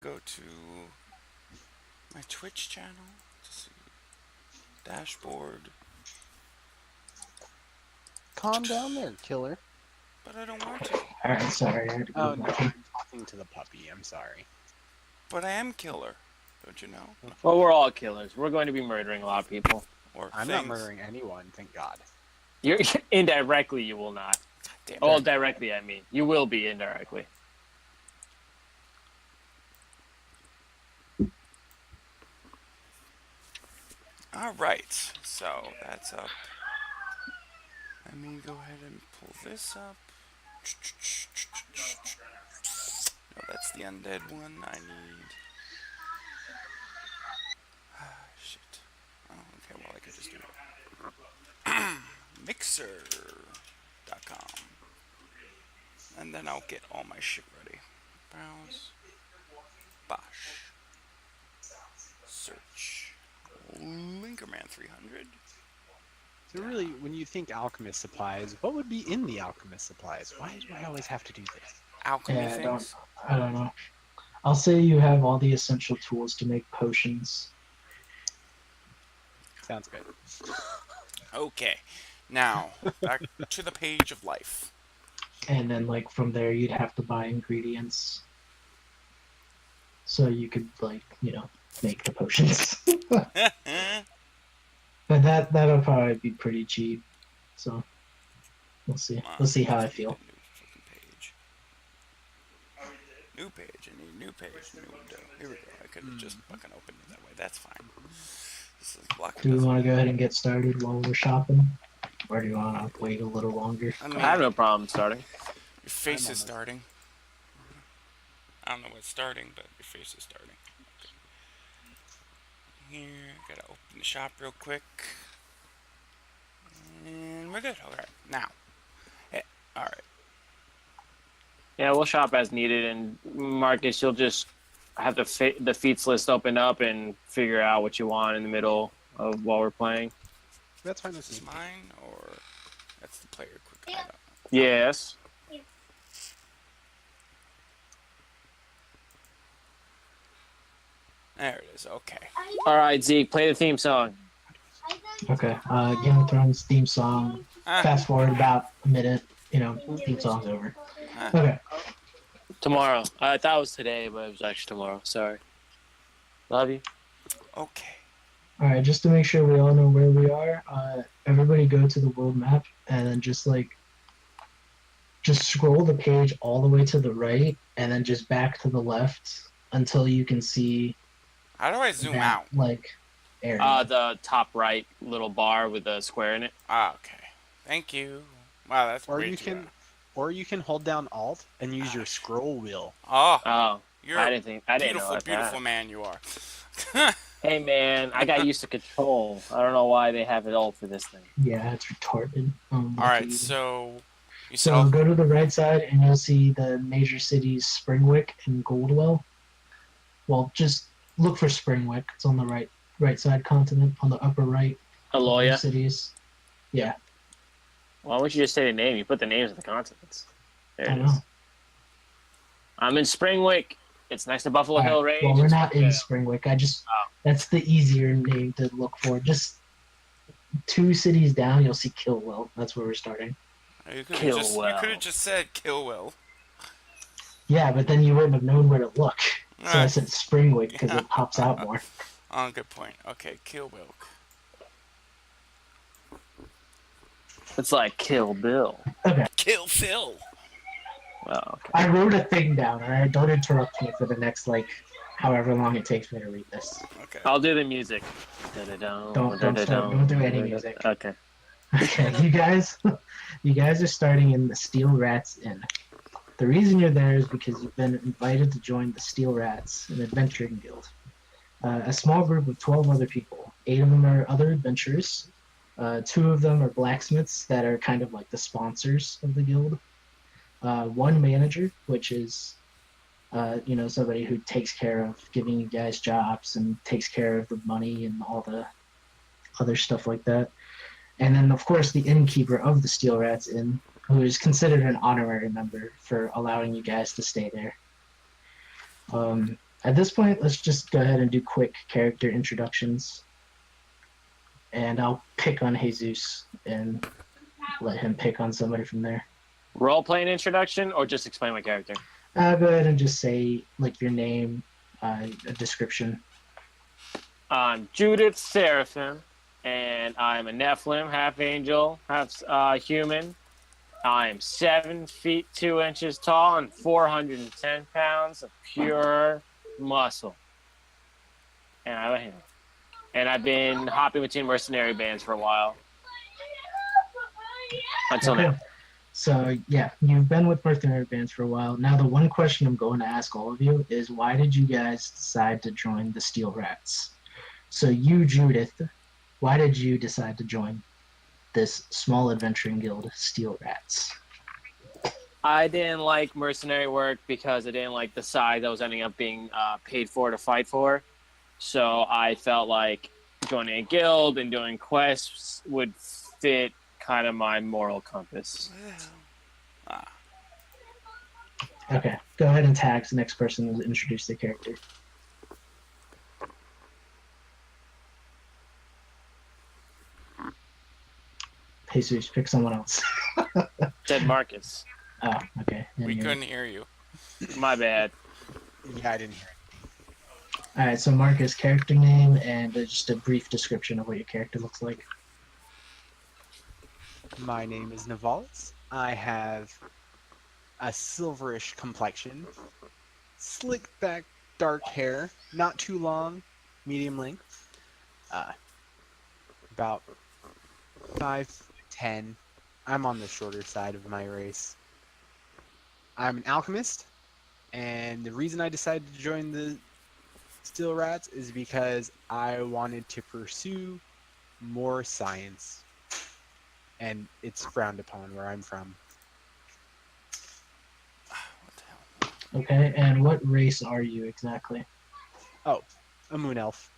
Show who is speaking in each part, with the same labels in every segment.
Speaker 1: Go to my Twitch channel to see dashboard,
Speaker 2: Calm down there, killer.
Speaker 1: but I don't want to.
Speaker 3: Alright, sorry, I had to
Speaker 2: Oh
Speaker 3: go
Speaker 2: no,
Speaker 3: back.
Speaker 2: I'm talking to the puppy. I'm sorry.
Speaker 1: But I am killer, don't you know?
Speaker 4: Well, we're all killers. We're going to be murdering a lot of people.
Speaker 1: Or
Speaker 2: I'm
Speaker 1: things.
Speaker 2: not murdering anyone, thank God.
Speaker 4: You're indirectly, you will not.
Speaker 1: Damn it.
Speaker 4: Oh, directly, I mean. You will be indirectly.
Speaker 1: All right, so that's up. Let me go ahead and pull this up. No, that's the undead one. I need. Shit. Oh, okay. Well, I could just do it. Mixer.com, and then I'll get all my shit ready. Browse. Bosh. Search. Linkerman 300.
Speaker 2: So really, when you think alchemist supplies, what would be in the alchemist supplies? Why do I always have to do this?
Speaker 1: Alchemy
Speaker 3: Yeah,
Speaker 1: things.
Speaker 3: I don't know. I'll say you have all the essential tools to make potions.
Speaker 2: Sounds good.
Speaker 1: Okay. Now, back to the page of life.
Speaker 3: And then, like, from there, you'd have to buy ingredients. So you could, like, make the potions. But that'll probably be pretty cheap. So, we'll see. We'll see how I feel.
Speaker 1: New page. I need new page. New window. Here we go. I could have just fucking opened it that way. That's fine. This is blocking.
Speaker 3: Do we want to go ahead and get started while we're shopping? Or do you want to wait a little longer?
Speaker 1: I mean,
Speaker 4: I have no problem starting.
Speaker 1: your face is starting. I don't know what's starting, but your face is starting. Okay. Here, gotta open the shop real quick. And we're good. Alright, now. Alright.
Speaker 4: Yeah, we'll shop as needed, and Marcus, you'll just have the feats list open up and figure out what you want in the middle of while we're playing.
Speaker 2: That's fine.
Speaker 1: This
Speaker 2: This
Speaker 1: is
Speaker 2: is
Speaker 1: mine, or that's the player quick item?
Speaker 4: Yes.
Speaker 1: There it is, okay.
Speaker 4: All right, Zeke, play the theme song.
Speaker 3: Okay. Game of Thrones theme song.
Speaker 1: Ah,
Speaker 3: Fast forward about a minute. Theme song's over. Okay.
Speaker 4: Tomorrow. I thought it was today, but it was actually tomorrow. Sorry. Love you.
Speaker 1: okay.
Speaker 3: All right. Just to make sure we all know where we are, everybody go to the world map and then just scroll the page all the way to the right and then just back to the left until you can see
Speaker 1: How do I zoom
Speaker 3: that,
Speaker 1: out?
Speaker 3: area.
Speaker 4: The top right little bar with a square in it.
Speaker 1: Ah, okay. Thank you. Wow, that's
Speaker 2: or
Speaker 1: way
Speaker 2: you
Speaker 1: too
Speaker 2: can,
Speaker 1: loud.
Speaker 2: or you can hold down Alt and use your scroll wheel.
Speaker 1: Oh,
Speaker 4: Oh,
Speaker 1: you're
Speaker 4: I
Speaker 1: a
Speaker 4: didn't know
Speaker 1: beautiful,
Speaker 4: that.
Speaker 1: beautiful man you are.
Speaker 4: Hey man, I got used to control. I don't know why they have it all for this thing.
Speaker 3: Yeah, it's retarded.
Speaker 1: Alright, so you said
Speaker 3: So go to the right side and you'll see the major cities Springwick and Goldwell. Well, just look for Springwick. It's on the right side continent on the upper right.
Speaker 4: Aloya.
Speaker 3: Cities. Yeah,
Speaker 4: Why don't you just say the name? You put the names of the continents. There
Speaker 3: I
Speaker 4: it
Speaker 3: know.
Speaker 4: is. I'm in Springwick. It's next to Buffalo Hill Range.
Speaker 3: Well, we're
Speaker 4: It's
Speaker 3: not in
Speaker 4: yeah.
Speaker 3: Springwick. That's the easier name to look for. Just 2 cities down, you'll see Kilwell. That's where we're starting.
Speaker 1: you could have
Speaker 4: Killwell.
Speaker 1: just said Killwell.
Speaker 3: Yeah, but then you wouldn't have known where to look. So I
Speaker 1: Alright.
Speaker 3: said Springwick because it pops out more.
Speaker 1: Oh, good point. Okay, Killwell.
Speaker 4: It's like Kill Bill.
Speaker 3: Okay.
Speaker 1: Kill Phil.
Speaker 4: Oh, okay.
Speaker 3: I wrote a thing down, alright? Don't interrupt me for the next, however long it takes me to read this.
Speaker 1: Okay.
Speaker 4: I'll do the music.
Speaker 3: Don't do any music.
Speaker 4: Okay.
Speaker 3: Okay, you guys are starting in the Steel Rats Inn. The reason you're there is because you've been invited to join the Steel Rats, an adventuring guild. A small group of 12 other people. 8 of them are other adventurers. 2 of them are blacksmiths that are kind of like the sponsors of the guild. 1 manager, which is somebody who takes care of giving you guys jobs and takes care of the money and all the other stuff like that. And then, of course, the innkeeper of the Steel Rats Inn, who is considered an honorary member for allowing you guys to stay there. At this point, let's just go ahead and do quick character introductions. And I'll pick on Jesus and let him pick on somebody from there.
Speaker 4: Role playing introduction or just explain my character?
Speaker 3: Go ahead and just say like your name, a description.
Speaker 4: I'm Judith Seraphim, and I'm a Nephilim, half angel, half human. I'm 7 feet 2 inches tall and 410 pounds of pure muscle. And I've been hopping between mercenary bands for a while. Until now.
Speaker 3: So yeah, you've been with mercenary bands for a while. Now the one question I'm going to ask all of you is why did you guys decide to join the Steel Rats? So you, Judith, why did you decide to join this small adventuring guild, Steel Rats?
Speaker 4: I didn't like mercenary work because I didn't like the side I was ending up being paid for to fight for. So I felt like joining a guild and doing quests would fit kind of my moral compass.
Speaker 3: Okay, go ahead and tag the next person to introduce their character. Jesus, pick someone else.
Speaker 4: Said Marcus.
Speaker 3: Oh, okay.
Speaker 1: We couldn't hear you.
Speaker 4: My bad.
Speaker 2: Yeah, I didn't hear it.
Speaker 3: Alright, so Marcus, character name, and just a brief description of what your character looks like.
Speaker 2: My name is Navalis. I have a silverish complexion, slick back dark hair, not too long, medium length, about 5'10". I'm on the shorter side of my race. I'm an alchemist, and the reason I decided to join the Steel Rats is because I wanted to pursue more science, and it's frowned upon where I'm from.
Speaker 1: What the hell?
Speaker 3: Okay, and what race are you exactly?
Speaker 2: Oh, a moon elf.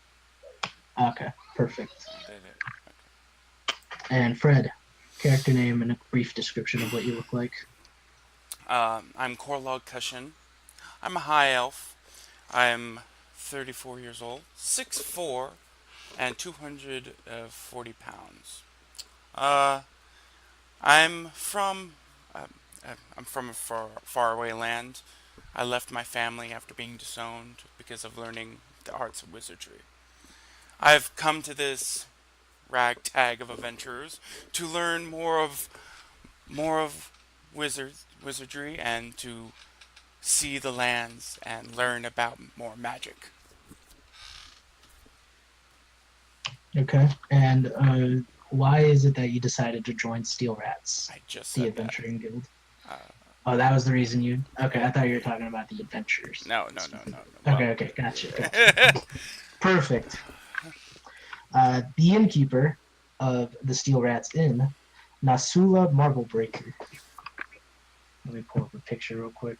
Speaker 3: Okay, perfect.
Speaker 1: Did it.
Speaker 3: And Fred, character name and a brief description of what you look like.
Speaker 1: I'm Korlog Cushion. I'm a high elf. I'm 34 years old, 6'4", and 240 pounds. I'm from a faraway land. I left my family after being disowned because of learning the arts of wizardry. I've come to this ragtag of adventurers to learn more of wizardry and to see the lands and learn about more magic.
Speaker 3: Okay, and why is it that you decided to join Steel Rats,
Speaker 1: I just
Speaker 3: the
Speaker 1: said
Speaker 3: adventuring guild?
Speaker 1: that.
Speaker 3: Oh, that was the reason you... Okay, I thought you were talking about the adventures.
Speaker 1: No.
Speaker 3: Okay, gotcha. Perfect. The innkeeper of the Steel Rats Inn, Sula Marblebreaker. Let me pull up a picture real quick.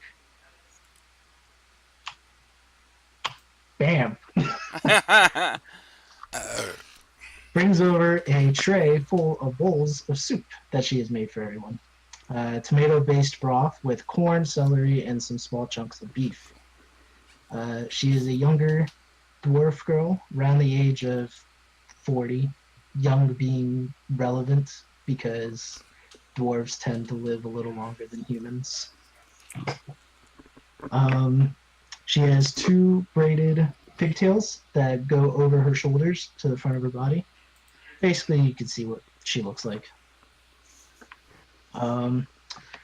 Speaker 3: Bam! Brings over a tray full of bowls of soup that she has made for everyone. Tomato-based broth with corn, celery, and some small chunks of beef. She is a younger dwarf girl, around the age of 40. Young being relevant because dwarves tend to live a little longer than humans. She has 2 braided pigtails that go over her shoulders to the front of her body. Basically, you can see what she looks like.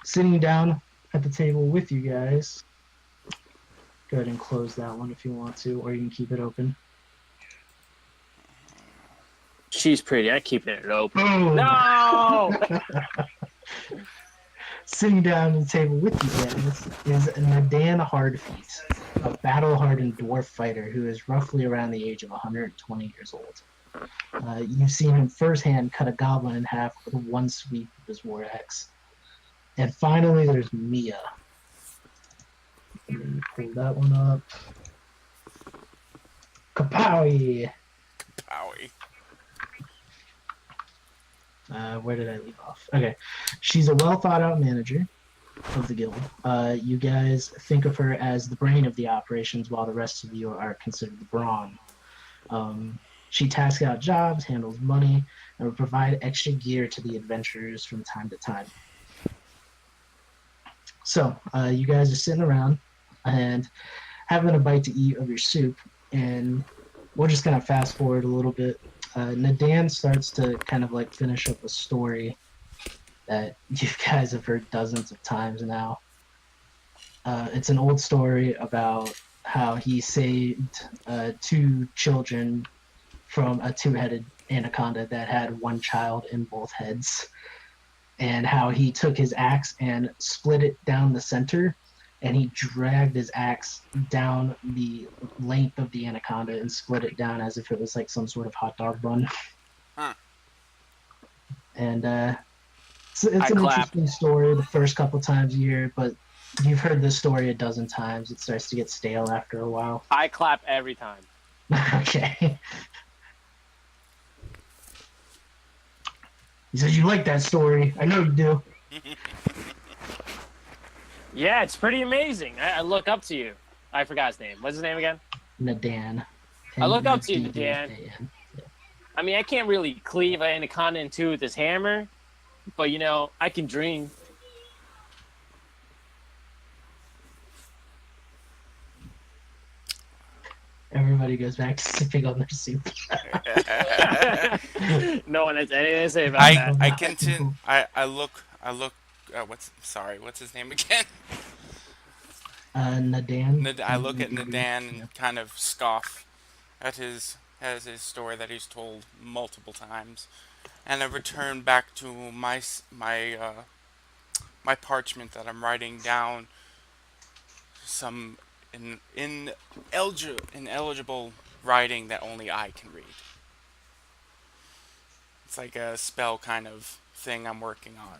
Speaker 3: Sitting down at the table with you guys. Go ahead and close that one if you want to, or you can keep it open.
Speaker 4: She's pretty. I'm keeping it open.
Speaker 3: Boom!
Speaker 4: No!
Speaker 3: Sitting down at the table with you guys is Nadan Hardface, a battle-hardened dwarf fighter who is roughly around the age of 120 years old. You've seen him firsthand cut a goblin in half with one sweep of his war axe. And finally, there's Mia. Let me pull that one up. Kapowie!
Speaker 1: Owie.
Speaker 3: Where did I leave off? Okay. She's a well-thought-out manager of the guild. You guys think of her as the brain of the operations, while the rest of you are considered the brawn. She tasks out jobs, handles money, and will provide extra gear to the adventurers from time to time. So, you guys are sitting around and having a bite to eat of your soup, and we'll just kind of fast forward a little bit. Nadan starts to kind of like finish up a story that you guys have heard dozens of times now. It's an old story about how he saved two children from a two-headed anaconda that had one child in both heads, and how he took his axe and split it down the center, and he dragged his axe down the length of the anaconda and split it down as if it was like some sort of hot dog bun.
Speaker 1: Huh.
Speaker 3: And it's an interesting story the first couple times you hear it, but you've heard this story a dozen times. It starts to get stale after a while.
Speaker 4: I clap every time.
Speaker 3: Okay. He says, you like that story. I know you do.
Speaker 4: Yeah, it's pretty amazing. I look up to you. I forgot his name. What's his name again?
Speaker 3: Nadan.
Speaker 4: I look up to you, Nadan.
Speaker 3: N-A-D-A-N.
Speaker 4: I mean, I can't really cleave an anaconda in two with this hammer, but, you know, I can dream.
Speaker 3: Everybody goes back to sipping on their soup.
Speaker 4: No one has anything to say about that.
Speaker 1: I continue. I look. What's his name again?
Speaker 3: Nadan.
Speaker 1: I look at Nadan and kind of scoff at his story that he's told multiple times, and I return back to my parchment that I'm writing down some ineligible writing that only I can read. It's like a spell kind of thing I'm working on.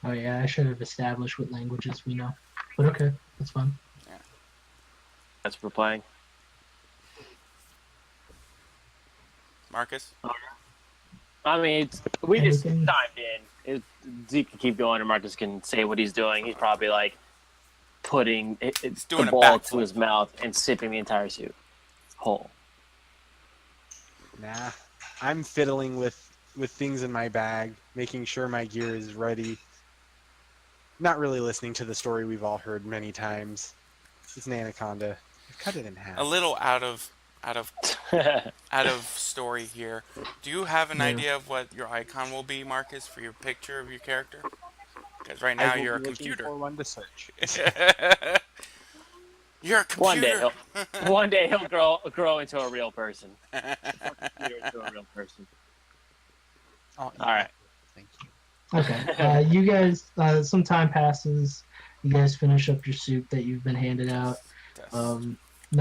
Speaker 3: Oh yeah, I should have established what languages we know. But okay, that's fine.
Speaker 1: Yeah.
Speaker 4: That's what we're playing.
Speaker 1: Marcus?
Speaker 4: I mean, we just
Speaker 3: Anything?
Speaker 4: dived in. Zeke can keep going, and Marcus can say what he's doing. He's probably like putting
Speaker 1: doing
Speaker 4: the
Speaker 1: a
Speaker 4: ball
Speaker 1: backflip.
Speaker 4: to his mouth and sipping the entire soup whole.
Speaker 2: Nah, I'm fiddling with things in my bag, making sure my gear is ready. Not really listening to the story we've all heard many times. It's an anaconda. Cut it in half.
Speaker 1: A little out of story here. Do you have an
Speaker 3: Yeah.
Speaker 1: idea of what your icon will be, Marcus, for your picture of your character? Because right now
Speaker 2: I will
Speaker 1: you're a
Speaker 2: be looking
Speaker 1: computer.
Speaker 2: for one to search.
Speaker 1: You're a computer.
Speaker 4: One day he'll grow into a real person. Into a real person.
Speaker 2: All
Speaker 4: right.
Speaker 2: Thank you.
Speaker 3: Okay. You guys, some time passes. You guys finish up your soup that you've been handed out.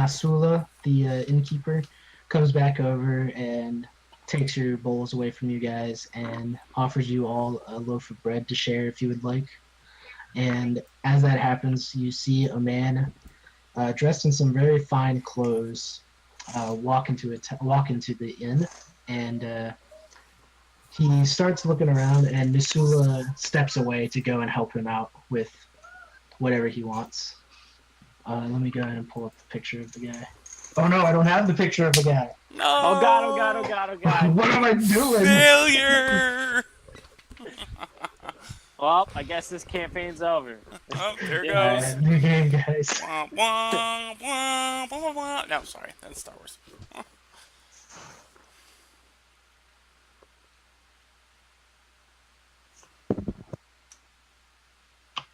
Speaker 3: Sula, the innkeeper, comes back over and takes your bowls away from you guys and offers you all a loaf of bread to share if you would like. And as that happens, you see a man dressed in some very fine clothes walk into the inn, and he starts looking around, and Nisula steps away to go and help him out with whatever he wants. Let me go ahead and pull up the picture of the guy. Oh no, I don't have the picture of the guy.
Speaker 1: No.
Speaker 4: Oh god, oh god, oh god, oh god.
Speaker 3: What am I doing?
Speaker 1: Failure.
Speaker 4: Well, I guess this campaign's over.
Speaker 1: Oh, there goes.
Speaker 3: Alright, new game, guys.
Speaker 1: Wah, wah, wah, wah, wah. No, sorry, that's Star Wars.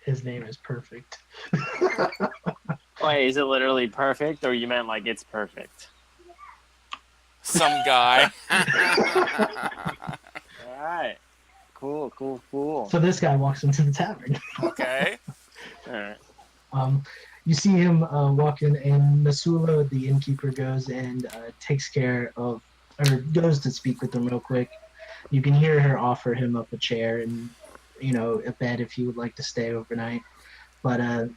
Speaker 3: His name is perfect.
Speaker 4: Wait, is it literally perfect, or you meant like it's perfect?
Speaker 1: Some guy.
Speaker 4: All right. Cool, cool, cool.
Speaker 3: So this guy walks into the tavern.
Speaker 1: Okay.
Speaker 4: All right.
Speaker 3: You see him walk in, and Nasula, the innkeeper, goes and takes care of, or goes to speak with him real quick. You can hear her offer him up a chair and, you know, a bed if he would like to stay overnight. But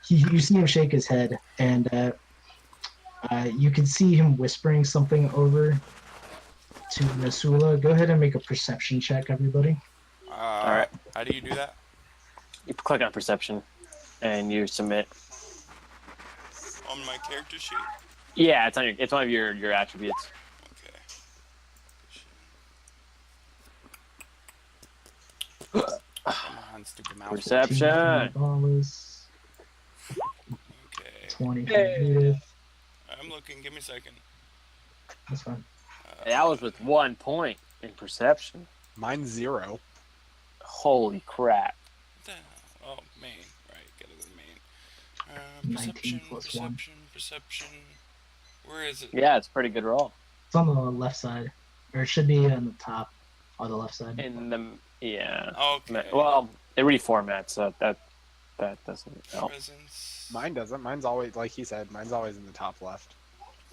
Speaker 3: you see him shake his head, and you can see him whispering something over to Nasula. Go ahead and make a perception check, everybody.
Speaker 1: All right. How do you do that?
Speaker 4: You click on perception, and you submit.
Speaker 1: On my character sheet?
Speaker 4: Yeah, it's one of your attributes.
Speaker 1: Okay. Come on, stupid mouse.
Speaker 4: Perception.
Speaker 3: Dollars,
Speaker 1: Okay.
Speaker 3: 20 for Judith.
Speaker 1: I'm looking. Give me a second.
Speaker 3: That's fine.
Speaker 4: That was with 1 point in perception.
Speaker 2: Mine's 0.
Speaker 4: Holy crap!
Speaker 1: What the hell? Oh, main. Right, gotta go to main.
Speaker 3: 19 plus 1.
Speaker 1: Perception. Where is it?
Speaker 4: Yeah, it's a pretty good roll.
Speaker 3: It's on the left side. Or it should be on the top on the left side.
Speaker 4: Yeah.
Speaker 1: Okay.
Speaker 4: Well, it reformats, so that doesn't help.
Speaker 1: Presence.
Speaker 2: Mine doesn't. Mine's always, like he said, mine's always in the top left.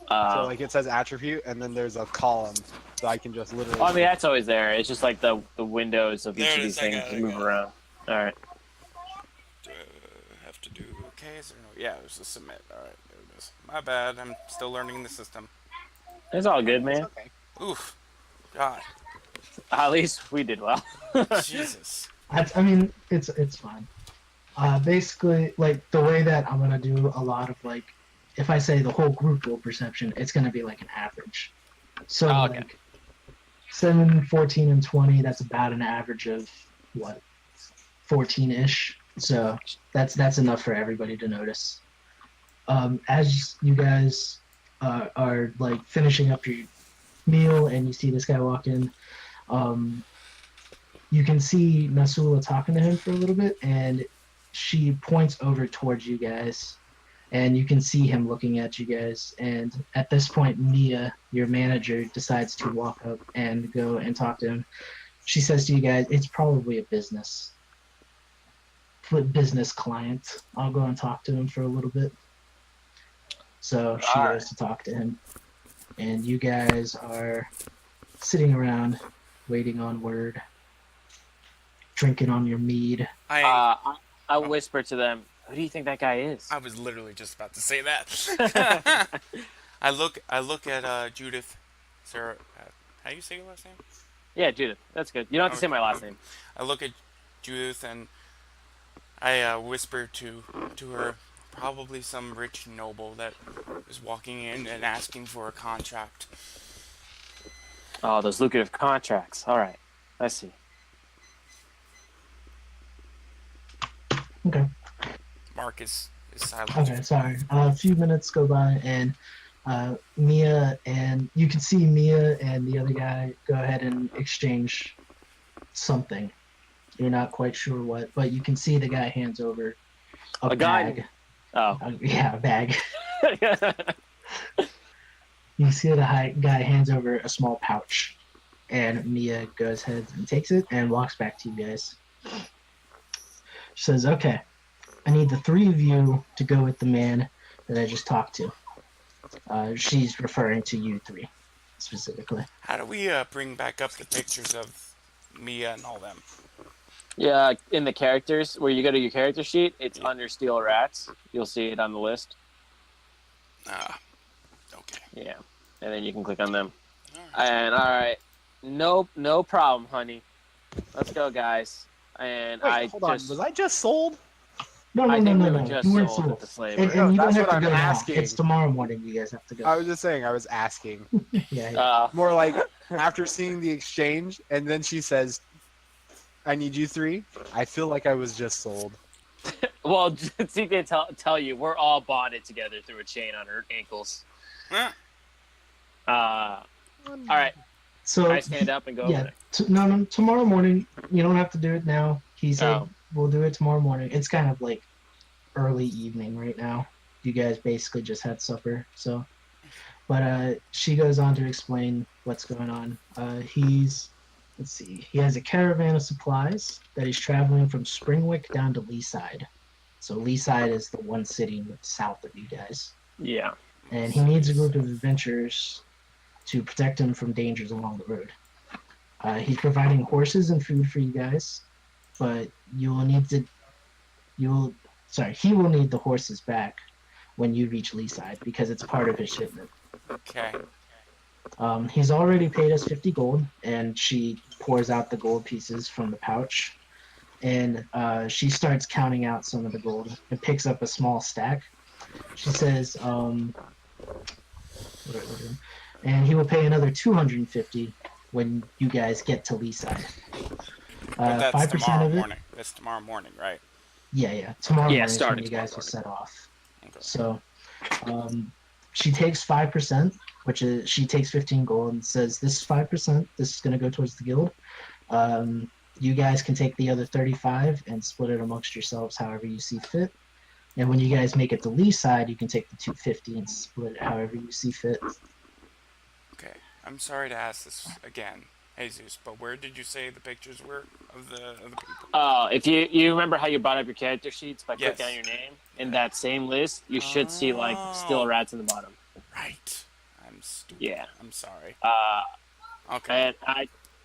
Speaker 2: So
Speaker 4: Uh,
Speaker 2: like it says attribute, and then there's a column, so I can just literally.
Speaker 4: I mean, that's always there. It's just like the windows of each
Speaker 1: There
Speaker 4: of
Speaker 1: it
Speaker 4: these
Speaker 1: is, I
Speaker 4: things
Speaker 1: got it, I
Speaker 4: move
Speaker 1: got it.
Speaker 4: around. All right.
Speaker 1: Do I have to do case or no? Yeah, there's a submit. Alright, there it is. My bad. I'm still learning the system.
Speaker 4: It's all good, man.
Speaker 2: Okay.
Speaker 1: Oof. God.
Speaker 4: At least we did well.
Speaker 1: Jesus.
Speaker 3: I mean, it's fine. Basically, like the way that I'm gonna do a lot of like, if I say the whole group roll perception, it's gonna be like an average. So
Speaker 4: Oh, okay.
Speaker 3: like 7, 14, and 20. That's about an average of what 14-ish. So that's enough for everybody to notice. As you guys are like finishing up your meal and you see this guy walk in, you can see Nasula talking to him for a little bit, and she points over towards you guys, and you can see him looking at you guys. And at this point, Mia, your manager, decides to walk up and go and talk to him. She says to you guys, "It's probably a business client. I'll go and talk to him for a little bit." So she
Speaker 4: Alright.
Speaker 3: goes to talk to him, and you guys are sitting around waiting on word, drinking on your mead.
Speaker 4: I whisper to them, "Who do you think that guy is?"
Speaker 1: I was literally just about to say that. I look at Judith. Sarah, how do you say your last name?
Speaker 4: Yeah, Judith. That's good. You don't have to say my last
Speaker 1: Okay.
Speaker 4: name.
Speaker 1: I look at Judith and I whisper to her, probably some rich noble that is walking in and asking for a contract.
Speaker 4: Oh, those lucrative contracts. All right. I see.
Speaker 3: Okay.
Speaker 1: Mark is silent.
Speaker 3: Okay, sorry. A few minutes go by, and Mia and you can see Mia and the other guy go ahead and exchange something. You're not quite sure what, but you can see the guy hands over a
Speaker 4: gun.
Speaker 3: bag.
Speaker 4: Oh.
Speaker 3: Yeah, a bag. You see the guy hands over a small pouch, and Mia goes ahead and takes it and walks back to you guys. She says, "Okay, I need the three of you to go with the man that I just talked to." She's referring to you three, specifically.
Speaker 1: How do we bring back up the pictures of Mia and all them?
Speaker 4: Yeah, in the characters, where you go to your character sheet, it's under Steel Rats. You'll see it on the list.
Speaker 1: Ah, okay.
Speaker 4: Yeah, and then you can click on them.
Speaker 1: All right.
Speaker 4: And all right, no problem, honey. Let's go, guys. And
Speaker 2: Wait, hold on. Was I just sold?
Speaker 3: No,
Speaker 4: I think we were
Speaker 3: no.
Speaker 4: just
Speaker 3: You weren't
Speaker 4: sold at
Speaker 3: sold.
Speaker 4: the slave.
Speaker 3: And
Speaker 2: No,
Speaker 3: you don't
Speaker 2: that's
Speaker 3: have
Speaker 2: what
Speaker 3: to
Speaker 2: I'm
Speaker 3: go now.
Speaker 2: asking.
Speaker 3: It's tomorrow morning. You guys have to go.
Speaker 2: I was just saying. I was asking.
Speaker 3: Yeah.
Speaker 2: More like after seeing the exchange, and then she says, "I need you three." I feel like I was just sold.
Speaker 4: Well, see, they tell you we're all bonded together through a chain on her ankles.
Speaker 1: Huh?
Speaker 4: All right,
Speaker 3: So
Speaker 4: I stand up and go
Speaker 3: yeah,
Speaker 4: over
Speaker 3: no, tomorrow morning. You don't have to do it now. He said
Speaker 4: Oh.
Speaker 3: we'll do it tomorrow morning. It's kind of like early evening right now. You guys basically just had supper, so. But she goes on to explain what's going on. Let's see. He has a caravan of supplies that he's traveling from Springwick down to Leeside. So Leeside is the one city south of you guys.
Speaker 4: Yeah.
Speaker 3: And he needs a group of adventurers to protect him from dangers along the road. He's providing horses and food for you guys, but he will need the horses back when you reach Leeside because it's part of his shipment.
Speaker 1: Okay.
Speaker 3: He's already paid us 50 gold, and she pours out the gold pieces from the pouch. and she starts counting out some of the gold and picks up a small stack. She says, and he will pay another 250 when you guys get to leeside.
Speaker 1: But that's
Speaker 3: 5%
Speaker 1: tomorrow
Speaker 3: of it.
Speaker 1: morning. That's tomorrow morning, right?
Speaker 3: Yeah. Tomorrow morning is when
Speaker 4: starting
Speaker 3: you
Speaker 4: tomorrow
Speaker 3: guys will
Speaker 4: morning.
Speaker 3: set off.
Speaker 1: Okay.
Speaker 3: So, she takes 5%, which is she takes 15 gold and says, "This is 5%. This is going to go towards the guild. You guys can take the other 35 and split it amongst yourselves however you see fit. And when you guys make it to Lee's side, you can take the 250 and split it however you see fit."
Speaker 1: Okay. I'm sorry to ask this again, Jesus, but where did you say the pictures were of the people?
Speaker 4: If you remember how you brought up your character sheets by
Speaker 1: Yes.
Speaker 4: clicking on your name in that same list, you should see like still rats in the bottom.
Speaker 1: Right. I'm stupid.
Speaker 4: Yeah.
Speaker 1: I'm sorry.
Speaker 4: And
Speaker 1: Okay.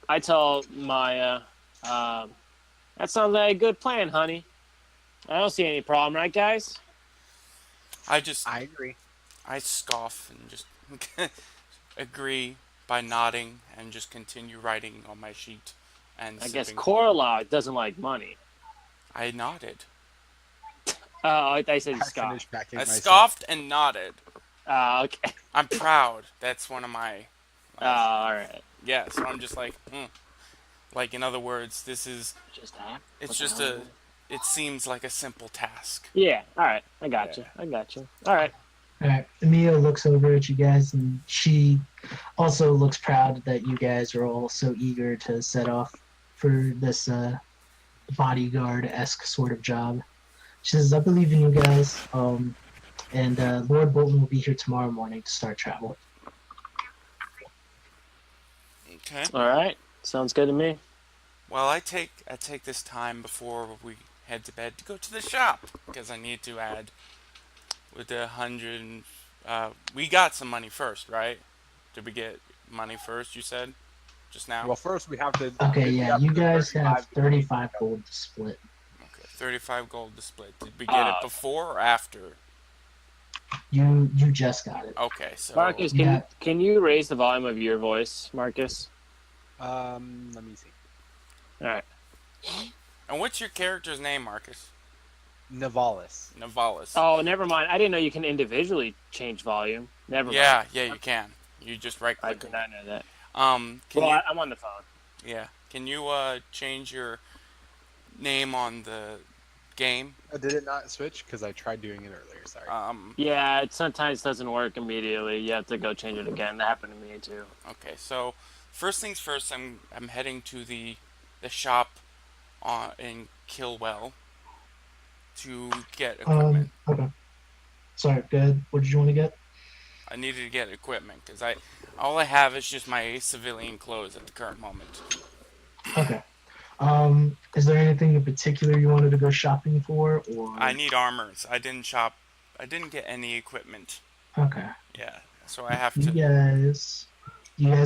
Speaker 4: I tell Maya, that sounds like a good plan, honey. I don't see any problem, right, guys?
Speaker 1: I
Speaker 2: agree.
Speaker 1: I scoff and just agree by nodding and just continue writing on my sheet and
Speaker 4: I guess
Speaker 1: sipping.
Speaker 4: Coralog doesn't like money.
Speaker 1: I nodded.
Speaker 4: Oh, I said
Speaker 2: I
Speaker 4: you scoffed.
Speaker 2: finished packing
Speaker 1: I
Speaker 2: myself.
Speaker 1: scoffed and nodded.
Speaker 4: Okay.
Speaker 1: I'm proud. That's one of my.
Speaker 4: All right.
Speaker 1: Yeah. So I'm just like, like in other words, this is.
Speaker 4: Just that.
Speaker 1: It's just a. It seems like a simple task.
Speaker 4: Yeah. All right. I got
Speaker 1: Yeah.
Speaker 4: you. All right.
Speaker 3: All right. Emil looks over at you guys, and she also looks proud that you guys are all so eager to set off for this bodyguard-esque sort of job. She says, "I believe in you guys, and Lord Bolton will be here tomorrow morning to start travel."
Speaker 1: Okay.
Speaker 4: All right. Sounds good to me.
Speaker 1: Well, I take this time before we head to bed to go to the shop because I need to add with the 100. We got some money first, right? Did we get money first? You said just now.
Speaker 2: Well, first we have to.
Speaker 3: Okay,
Speaker 2: we
Speaker 3: yeah,
Speaker 2: to
Speaker 3: you
Speaker 2: the
Speaker 3: guys have
Speaker 2: 35
Speaker 3: 35 gold to split.
Speaker 1: Okay, 35 gold to split. Did we get it before or after?
Speaker 3: You just got it.
Speaker 1: Okay, so
Speaker 4: Marcus,
Speaker 3: Yeah.
Speaker 4: can you raise the volume of your voice, Marcus?
Speaker 2: Let me see.
Speaker 4: All right.
Speaker 1: And what's your character's name, Marcus?
Speaker 2: Navalis.
Speaker 1: Navalis.
Speaker 4: Oh, never mind. I didn't know you can individually change volume. Never mind.
Speaker 1: Yeah, you can. You just right
Speaker 4: I
Speaker 1: click.
Speaker 4: did not know that.
Speaker 1: Can you?
Speaker 4: I'm on the phone.
Speaker 1: Yeah. Can you change your name on the game?
Speaker 2: Did it not switch? Because I tried doing it earlier. Sorry.
Speaker 4: Yeah, it sometimes doesn't work immediately. You have to go change it again. That happened to me too.
Speaker 1: Okay, so first things first, I'm heading to the shop in Kilwell to get equipment.
Speaker 3: Okay. Sorry, good. What did you want to get?
Speaker 1: I needed to get equipment because all I have is just my civilian clothes at the current moment.
Speaker 3: Okay. Is there anything in particular you wanted to go shopping for, or?
Speaker 1: I need armors. I didn't shop. I didn't get any equipment.
Speaker 3: Okay.
Speaker 1: Yeah, so I have
Speaker 3: You
Speaker 1: to.
Speaker 3: guys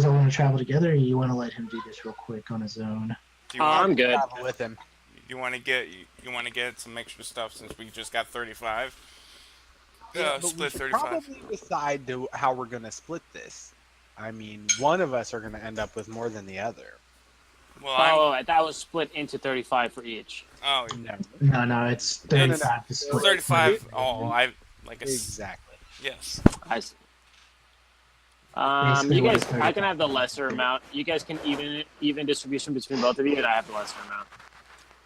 Speaker 3: all want to travel together, or you want to let him do this real quick on his own?
Speaker 1: Do you want,
Speaker 4: I'm good.
Speaker 2: Travel with him.
Speaker 1: you want to get some extra stuff since we just got 35.
Speaker 2: Yeah, but we
Speaker 1: Split
Speaker 2: should
Speaker 1: 35.
Speaker 2: probably decide how we're gonna split this. I mean, one of us are gonna end up with more than the other.
Speaker 1: Well,
Speaker 4: That was split into 35 for each.
Speaker 1: oh,
Speaker 3: No, it's 35 to
Speaker 2: No.
Speaker 3: split.
Speaker 1: 35. Oh,
Speaker 2: Exactly.
Speaker 1: yes.
Speaker 4: I see.
Speaker 3: Basically
Speaker 4: You
Speaker 3: what
Speaker 4: guys,
Speaker 3: it's
Speaker 4: I can have the lesser amount. You guys can even distribution between both of you, and I have the lesser amount.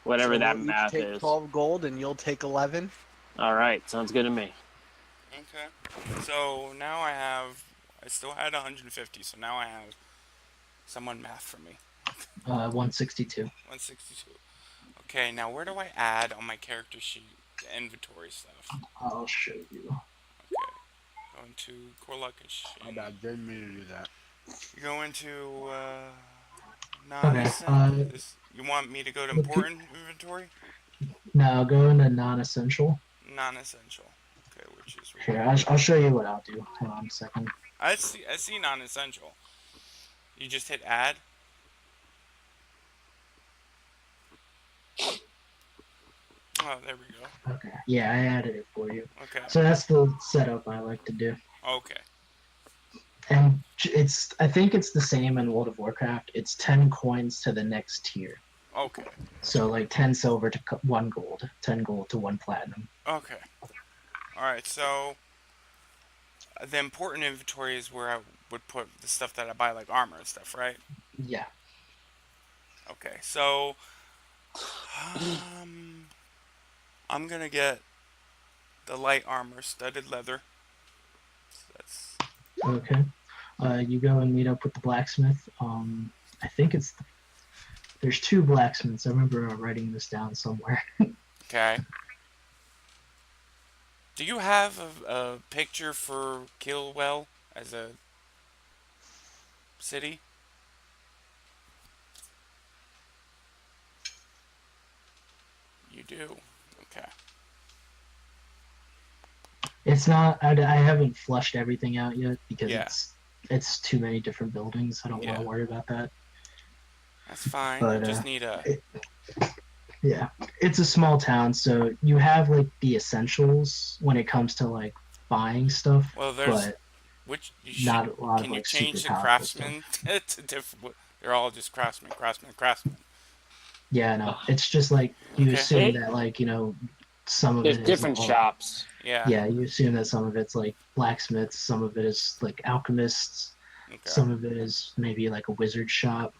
Speaker 4: Whatever
Speaker 2: So
Speaker 4: that
Speaker 2: we'll each
Speaker 4: math
Speaker 2: take
Speaker 4: is.
Speaker 2: 12 gold, and you'll take 11.
Speaker 4: All right, sounds good to me.
Speaker 1: Okay. So now I still had 150, so now I have someone math for me.
Speaker 3: 162.
Speaker 1: 162. Okay, now where do I add on my character sheet the inventory stuff?
Speaker 3: I'll show you.
Speaker 1: Okay. Go into core
Speaker 2: My bad, didn't mean to do that.
Speaker 1: You go into
Speaker 3: Okay,
Speaker 1: you want me to go to important inventory?
Speaker 3: Now go into non-essential.
Speaker 1: Non-essential. Okay, which is
Speaker 3: Here, I'll show you what I'll do. Hold on a second.
Speaker 1: I see non-essential. You just hit add. Oh, there we go.
Speaker 3: Okay. Yeah, I added it for you.
Speaker 1: Okay.
Speaker 3: So that's the setup I like to do.
Speaker 1: Okay.
Speaker 3: And I think it's the same in World of Warcraft. It's 10 coins to the next tier.
Speaker 1: Okay.
Speaker 3: So like 10 silver to 1 gold, 10 gold to 1 platinum.
Speaker 1: Okay. All right. So the important inventory is where I would put the stuff that I buy, like armor and stuff, right?
Speaker 3: Yeah.
Speaker 1: Okay. So um, I'm gonna get the light armor, studded leather. So that's
Speaker 3: Okay. You go and meet up with the blacksmith. I think there's 2 blacksmiths. I remember writing this down somewhere.
Speaker 1: okay. Do you have a picture for Killwell as a city? You do. Okay.
Speaker 3: It's not. I haven't flushed everything out yet because
Speaker 1: Yeah.
Speaker 3: it's too many different buildings. I don't want
Speaker 1: Yeah.
Speaker 3: to worry about that.
Speaker 1: That's fine. I
Speaker 3: But
Speaker 1: just need a.
Speaker 3: yeah, it's a small town, so you have like the essentials when it comes to like buying stuff,
Speaker 1: Well, there's
Speaker 3: but
Speaker 1: which you should.
Speaker 3: not a lot of
Speaker 1: Can you
Speaker 3: like super
Speaker 1: change the
Speaker 3: powerful stuff.
Speaker 1: craftsman to different? They're all just craftsmen, craftsmen, craftsmen.
Speaker 3: Yeah, no, it's just like you
Speaker 1: Okay.
Speaker 3: assume that like some of
Speaker 4: There's
Speaker 3: it is
Speaker 4: different shops.
Speaker 1: Yeah.
Speaker 3: yeah, you assume that some of it's like blacksmiths, some of it is like alchemists,
Speaker 1: Okay.
Speaker 3: some of it is maybe like a wizard shop.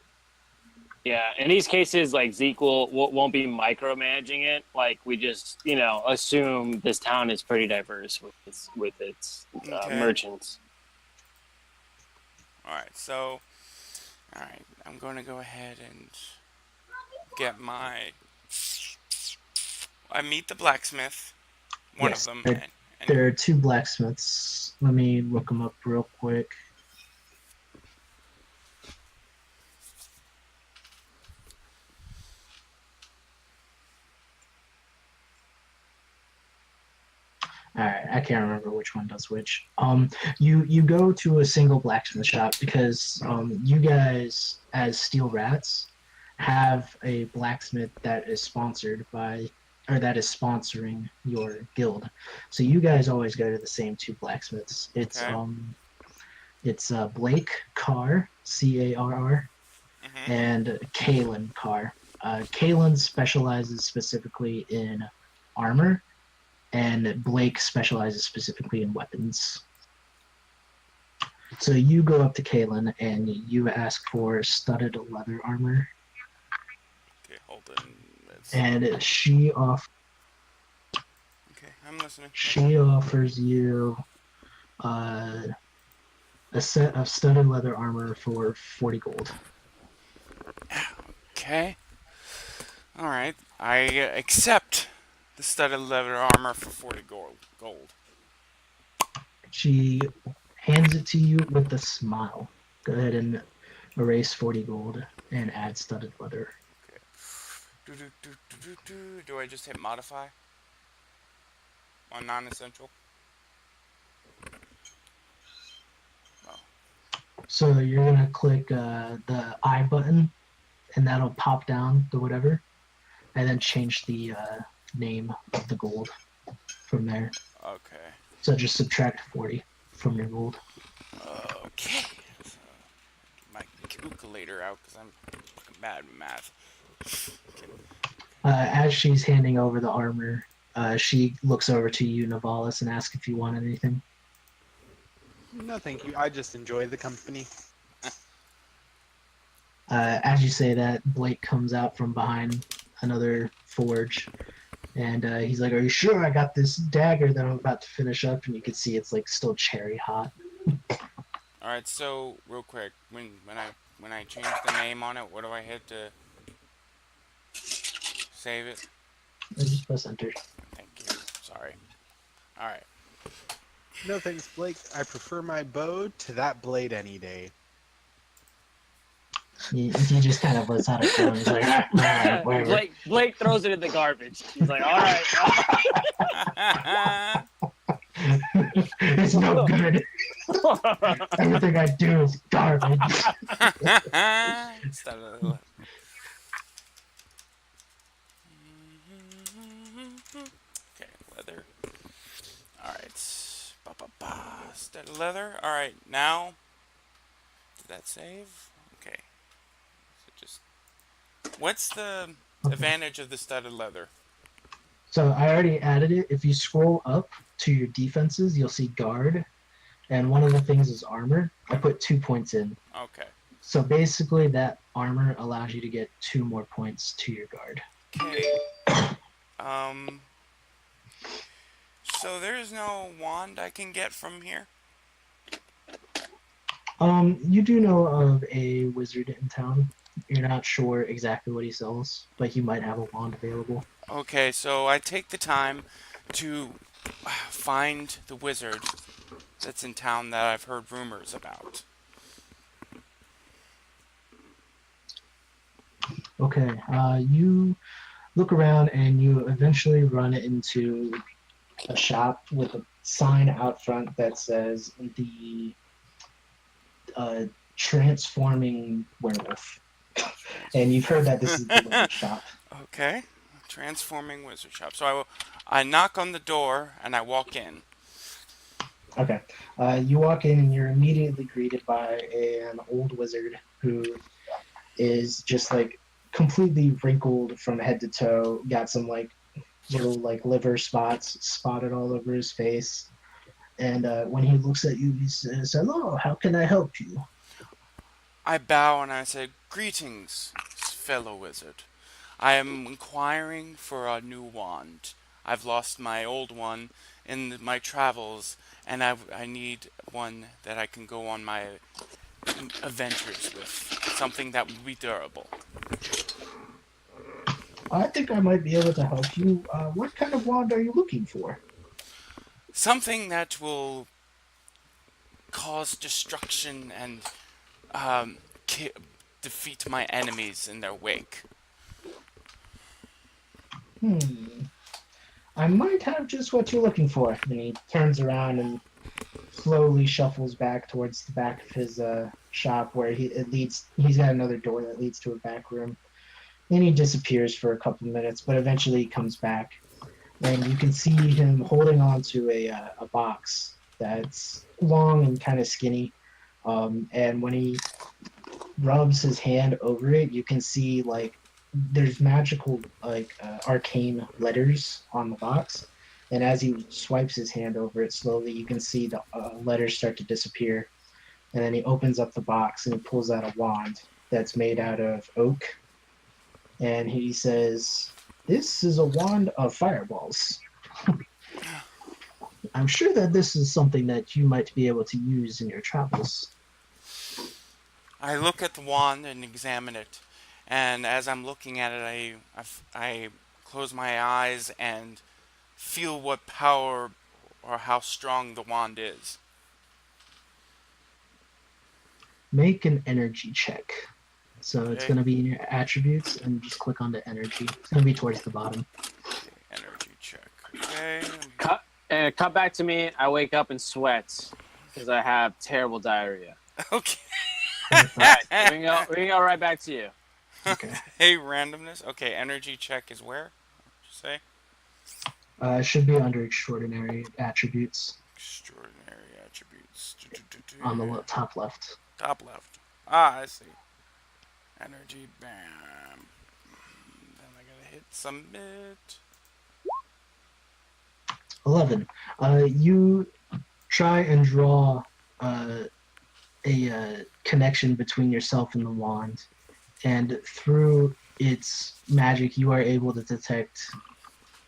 Speaker 4: Yeah, in these cases, like Zeke won't be micromanaging it. Like we just, assume this town is pretty diverse with its
Speaker 1: Okay.
Speaker 4: merchants.
Speaker 1: All right. So, all right. I'm going to go ahead and get my. I meet the blacksmith. One of
Speaker 3: Yes,
Speaker 1: them, and
Speaker 3: there are 2 blacksmiths. Let me look them up real quick. All right, I can't remember which one does which. You go to a single blacksmith shop because you guys as Steel Rats have a blacksmith that is sponsored by or that is sponsoring your guild. So you guys always go to the same 2 blacksmiths.
Speaker 1: okay.
Speaker 3: It's Blake Carr, Carr,
Speaker 1: Mhm.
Speaker 3: and Kalen Carr. Kalen specializes specifically in armor, and Blake specializes specifically in weapons. So you go up to Kalen and you ask for studded leather armor,
Speaker 1: Okay. Hold on. Let's.
Speaker 3: and
Speaker 1: Okay. I'm listening.
Speaker 3: she offers you uh, a set of studded leather armor for 40 gold.
Speaker 1: Okay. All right. I accept the studded leather armor for 40 gold.
Speaker 3: She hands it to you with a smile. Go ahead and erase 40 gold and add studded leather.
Speaker 1: Okay. Do I just hit modify on non-essential? Oh.
Speaker 3: So you're gonna click the I button, and that'll pop down the whatever, and then change the name of the gold from there.
Speaker 1: Okay.
Speaker 3: So just subtract 40 from your gold.
Speaker 1: Okay. So, get my calculator out because I'm fucking bad with math. Okay.
Speaker 3: As she's handing over the armor, she looks over to you, Navalis, and asks if you want anything.
Speaker 2: No, thank you. I just enjoy the company.
Speaker 3: As you say that, Blake comes out from behind another forge, and he's like, "Are you sure? I got this dagger that I'm about to finish up," and you can see it's like still cherry hot.
Speaker 1: All right. So real quick, when I change the name on it, what do I hit to save it?
Speaker 3: Just press enter.
Speaker 1: Thank you. Sorry. All right.
Speaker 2: No thanks, Blake. I prefer my bow to that blade any day.
Speaker 3: He just kind of lets out a groan. He's like, whatever.
Speaker 4: Blake throws it in the garbage. He's like, all right.
Speaker 3: It's no good. Everything I do is garbage.
Speaker 1: Okay, leather. All right. Instead of leather. All right. Now, did that save? Okay. So just What's the
Speaker 3: Okay.
Speaker 1: advantage of the studded leather?
Speaker 3: So I already added it. If you scroll up to your defenses, you'll see guard, and one of the things is armor. I put 2 points in.
Speaker 1: Okay.
Speaker 3: So basically, that armor allows you to get 2 more points to your guard.
Speaker 1: Okay. Um. So there's no wand I can get from here.
Speaker 3: You do know of a wizard in town. You're not sure exactly what he sells, but he might have a wand available.
Speaker 1: Okay, so I take the time to find the wizard that's in town that I've heard rumors about.
Speaker 3: Okay, you look around and you eventually run into a shop with a sign out front that says the uh, transforming werewolf. And you've heard that this is the wizard shop.
Speaker 1: Okay, transforming wizard shop. So I knock on the door and I walk in.
Speaker 3: Okay. You walk in and you're immediately greeted by an old wizard who is just like completely wrinkled from head to toe, got some like little like liver spots spotted all over his face. And when he looks at you, he says, "Hello, how can I help you?"
Speaker 1: I bow and I say, "Greetings, fellow wizard. I am inquiring for a new wand. I've lost my old one in my travels, and I need one that I can go on my adventures with. Something that would be durable."
Speaker 3: I think I might be able to help you. What kind of wand are you looking for?
Speaker 1: Something that will cause destruction and um, ki- defeat my enemies in their wake.
Speaker 3: Hmm. I might have just what you're looking for. And he turns around and slowly shuffles back towards the back of his shop where it leads. He's got another door that leads to a back room. And he disappears for a couple of minutes, but eventually he comes back. And you can see him holding on to a box that's long and kind of skinny. And when he rubs his hand over it, you can see like there's magical like arcane letters on the box. And as he swipes his hand over it slowly, you can see the letters start to disappear. And then he opens up the box and he pulls out a wand that's made out of oak. And he says, "This is a wand of fireballs. I'm sure that this is something that you might be able to use in your travels."
Speaker 1: I look at the wand and examine it, and as I'm looking at it, I close my eyes and feel what power or how strong the wand is.
Speaker 3: Make an energy check. So it's
Speaker 1: Okay,
Speaker 3: going to be in your attributes, and just click on the energy. It's going to be towards the bottom.
Speaker 1: energy check. Okay,
Speaker 4: Cut back to me. I wake up in sweats because I have terrible diarrhea.
Speaker 1: okay.
Speaker 3: Perfect.
Speaker 4: We can go right back to you.
Speaker 3: Okay.
Speaker 1: Hey, randomness. Okay, energy check is where? What'd you say?
Speaker 3: It should be under extraordinary attributes
Speaker 1: Extraordinary attributes.
Speaker 3: on the top left.
Speaker 1: Top left. Ah, I see. Energy, bam. Then I gotta hit submit.
Speaker 3: 11. You try and draw a connection between yourself and the wand, and through its magic, you are able to detect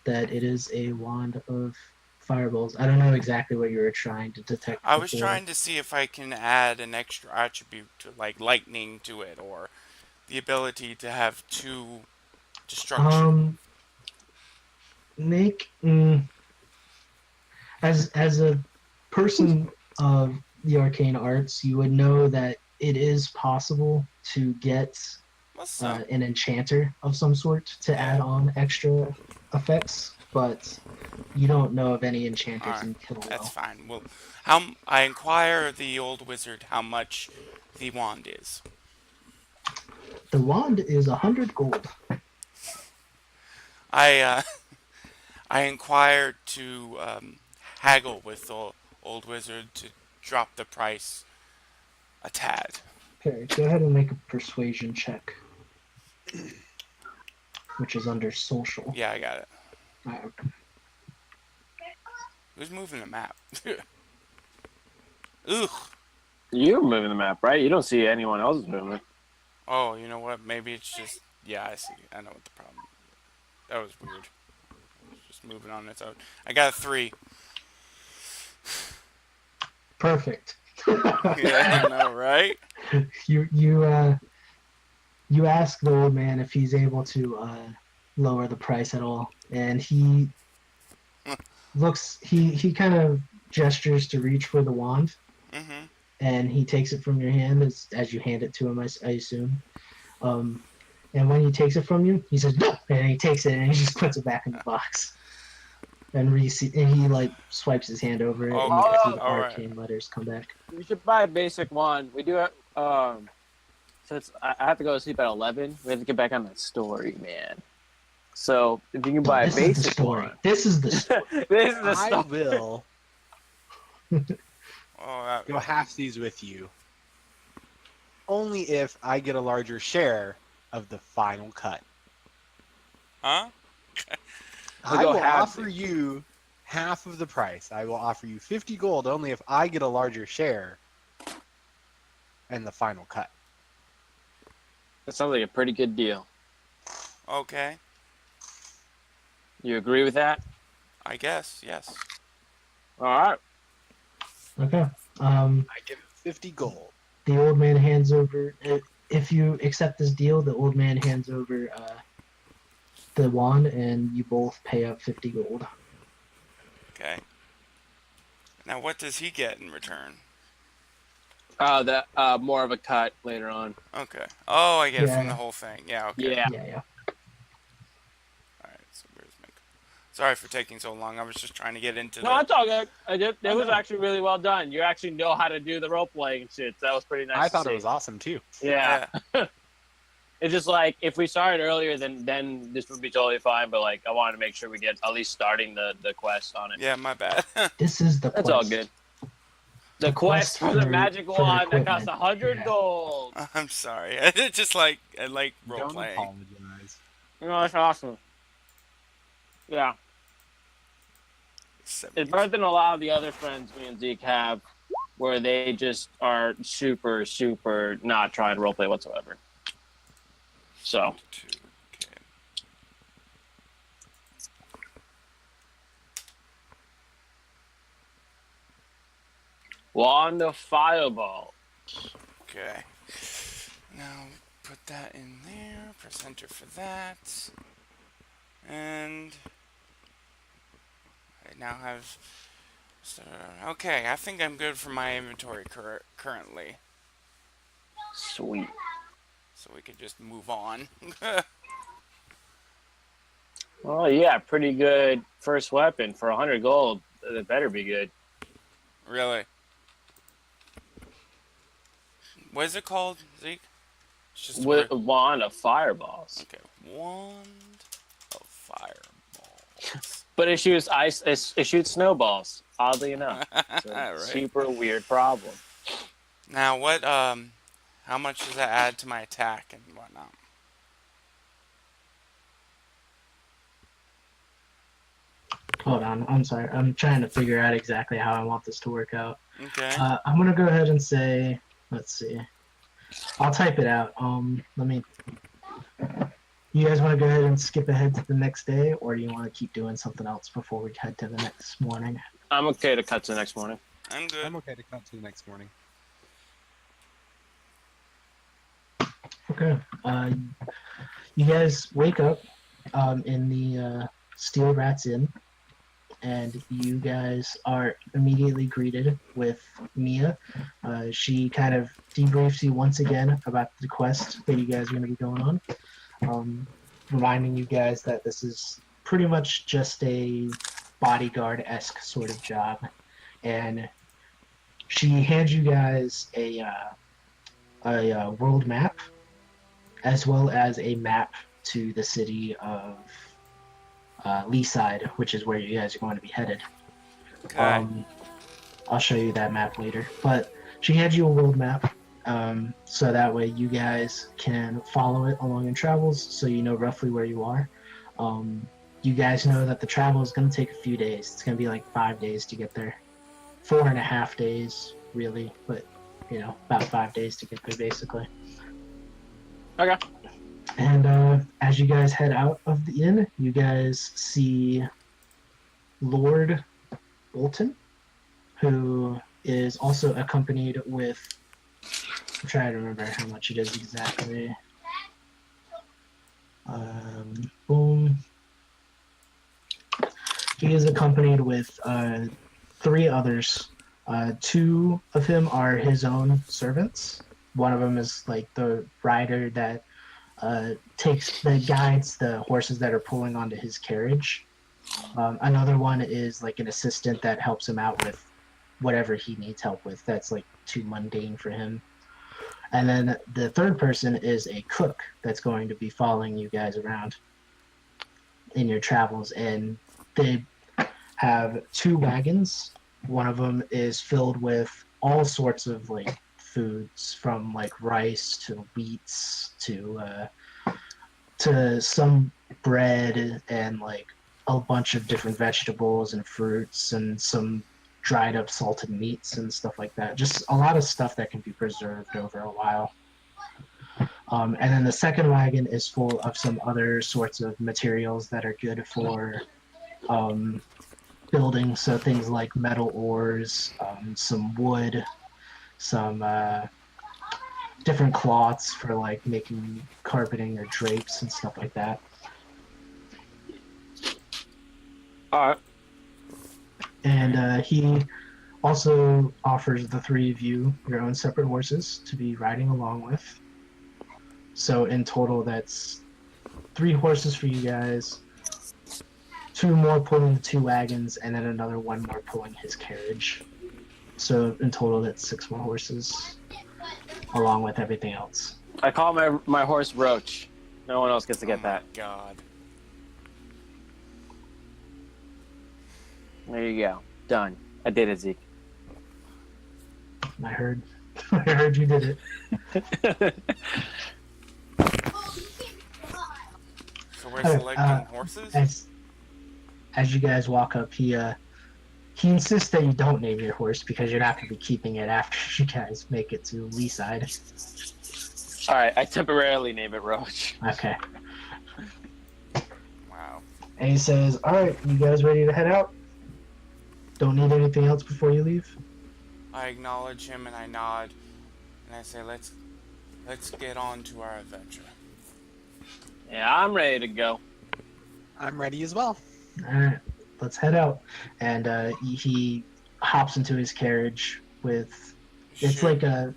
Speaker 3: that it is a wand of fireballs. I don't know exactly what you were trying to detect
Speaker 1: I was
Speaker 3: before.
Speaker 1: trying to see if I can add an extra attribute to like lightning to it, or the ability to have two destruction.
Speaker 3: Make as a person of the arcane arts, you would know that it is possible to get
Speaker 1: What's up?
Speaker 3: an enchanter of some sort to add
Speaker 1: Yeah.
Speaker 3: on extra effects, but you don't know of any enchanters
Speaker 1: Alright,
Speaker 3: in
Speaker 1: that's
Speaker 3: Killwell.
Speaker 1: fine. Well, I inquire the old wizard how much the wand is.
Speaker 3: The wand is 100 gold.
Speaker 1: I I inquired to haggle with the old wizard to drop the price a tad.
Speaker 3: Okay, go ahead and make a persuasion check. which is under social.
Speaker 1: Yeah, I got it.
Speaker 3: Uh,
Speaker 1: Who's moving the map? Ugh.
Speaker 4: You're moving the map, right? You don't see anyone else's movement.
Speaker 1: Oh, you know what? Maybe it's just. Yeah, I see. I know what the problem. That was weird. It's just moving on its own. I got a 3.
Speaker 3: Perfect.
Speaker 1: Yeah, I know, right?
Speaker 3: You ask the old man if he's able to lower the price at all, and he looks. He kind of gestures to reach for the wand,
Speaker 1: Mm-hmm.
Speaker 3: and he takes it from your hand as you hand it to him. I assume. And when he takes it from you, he says no, and he takes it and he just puts it back in the box. And he like swipes his hand over it, and you
Speaker 1: Okay,
Speaker 3: can see the
Speaker 1: all right.
Speaker 3: arcane letters come back.
Speaker 4: We should buy a basic one. We do have, so I have to go to sleep at 11. We have to get back on that story, man. So if you can buy a
Speaker 3: This is the
Speaker 4: basic
Speaker 3: story.
Speaker 4: one.
Speaker 3: This is the story.
Speaker 4: This is the
Speaker 2: I
Speaker 4: stuff.
Speaker 2: will
Speaker 1: Oh,
Speaker 2: go halfsies with you. Only if I get a larger share of the final cut.
Speaker 1: huh?
Speaker 2: I
Speaker 4: go
Speaker 2: will
Speaker 4: halfsies.
Speaker 2: offer you half of the price. I will offer you 50 gold only if I get a larger share in the final cut.
Speaker 4: That sounds like a pretty good deal.
Speaker 1: Okay.
Speaker 4: You agree with that?
Speaker 1: I guess, yes.
Speaker 4: All right.
Speaker 3: Okay.
Speaker 2: I give it 50 gold.
Speaker 3: The old man hands over. If you accept this deal, the old man hands over the wand, and you both pay up 50 gold.
Speaker 1: Okay. Now, what does he get in return?
Speaker 4: That more of a cut later on.
Speaker 1: Okay. Oh, I get it from
Speaker 3: Yeah.
Speaker 1: the whole thing. Yeah, okay.
Speaker 4: Yeah.
Speaker 3: Yeah.
Speaker 1: Alright, so where's my... Sorry for taking so long. I was just trying to get into
Speaker 4: No,
Speaker 1: the...
Speaker 4: that's all good. It was actually really well done. You actually know how to do the role playing shit. That was pretty nice.
Speaker 2: I
Speaker 4: to
Speaker 2: thought
Speaker 4: see.
Speaker 2: it was awesome too.
Speaker 4: Yeah. It's just like if we started earlier, then this would be totally fine. But like, I wanted to make sure we get at least starting the quest on it.
Speaker 1: Yeah, my bad.
Speaker 3: This is the
Speaker 4: That's
Speaker 3: quest.
Speaker 4: all good. The quest for the magic
Speaker 3: for the
Speaker 4: wand that costs
Speaker 3: equipment.
Speaker 4: 100
Speaker 3: Yeah.
Speaker 4: gold.
Speaker 1: I'm sorry. I just like... I like
Speaker 2: Don't
Speaker 1: role-playing.
Speaker 2: apologize.
Speaker 4: You know, that's awesome. Yeah. It's better than a lot of the other friends me and Zeke have, where they just are super, super not trying to roleplay whatsoever. So,
Speaker 1: 2, okay.
Speaker 4: wand of fireball.
Speaker 1: Okay. Now, put that in there. Press enter for that. And... I now have... So, okay, I think I'm good for my inventory currently.
Speaker 4: Sweet.
Speaker 1: So we could just move on.
Speaker 4: Well, yeah, pretty good first weapon for 100 gold. It better be good.
Speaker 1: Really? What is it called, Zeke? It's just a
Speaker 4: With a
Speaker 1: word.
Speaker 4: wand of fireballs.
Speaker 1: Okay, wand of fireballs.
Speaker 4: But it shoots ice. It shoots snowballs. Oddly enough, it's a
Speaker 1: Right.
Speaker 4: super weird problem.
Speaker 1: Now, what? How much does that add to my attack and whatnot?
Speaker 3: Hold on. I'm sorry. I'm trying to figure out exactly how I want this to work out.
Speaker 1: Okay.
Speaker 3: I'm gonna go ahead and say. Let's see. I'll type it out. Let me. You guys want to go ahead and skip ahead to the next day, or do you want to keep doing something else before we head to the next morning?
Speaker 4: I'm okay to cut to the next morning.
Speaker 1: I'm good.
Speaker 2: I'm okay to cut to the next morning.
Speaker 3: Okay. You guys wake up in the Steel Rats Inn, and you guys are immediately greeted with Mia. She kind of debriefs you once again about the quest that you guys are going to be going on, reminding you guys that this is pretty much just a bodyguard-esque sort of job. And she hands you guys a world map, as well as a map to the city of Leeside, which is where you guys are going to be headed.
Speaker 1: Okay.
Speaker 3: I'll show you that map later. But she hands you a world map, So that way you guys can follow it along your travels, so you know roughly where you are. You guys know that the travel is going to take a few days. It's going to be like 5 days to get there, 4.5 days really, but about 5 days to get there basically.
Speaker 4: Okay.
Speaker 3: And as you guys head out of the inn, you guys see Lord Bolton, who is also accompanied with. I'm trying to remember how much it is exactly. Boom. He is accompanied with 3 others. 2 of him are his own servants. One of them is like the rider that guides the horses that are pulling onto his carriage. Another one is like an assistant that helps him out with whatever he needs help with. That's like too mundane for him. And then the third person is a cook that's going to be following you guys around in your travels. And they have 2 wagons. One of them is filled with all sorts of like foods, from like rice to wheats to some bread and like a bunch of different vegetables and fruits and some dried up salted meats and stuff like that. Just a lot of stuff that can be preserved over a while. And then the second wagon is full of some other sorts of materials that are good for building. So things like metal ores, some wood, some different cloths for like making carpeting or drapes and stuff like that.
Speaker 4: All right.
Speaker 3: And he also offers the 3 of you your own separate horses to be riding along with. So in total, that's 3 horses for you guys, 2 more pulling the 2 wagons, and then another 1 more pulling his carriage. So in total, that's 6 more horses, along with everything else.
Speaker 4: I call my horse Roach. No one else gets to get that.
Speaker 1: God.
Speaker 4: There you go. Done. I did it, Zeke.
Speaker 3: I heard you did it.
Speaker 1: So we're selecting horses?
Speaker 3: As you guys walk up, he insists that you don't name your horse because you're not going to be keeping it after you guys make it to Leeside.
Speaker 4: All right, I temporarily name it Roach.
Speaker 3: Okay.
Speaker 1: Wow.
Speaker 3: And he says, "All right, you guys ready to head out? Don't need anything else before you leave?"
Speaker 1: I acknowledge him and I nod, and I say, let's get on to our adventure.
Speaker 4: Yeah, I'm ready to go.
Speaker 2: I'm ready as well.
Speaker 3: All right, let's head out. And he hops into his carriage with. It's like a.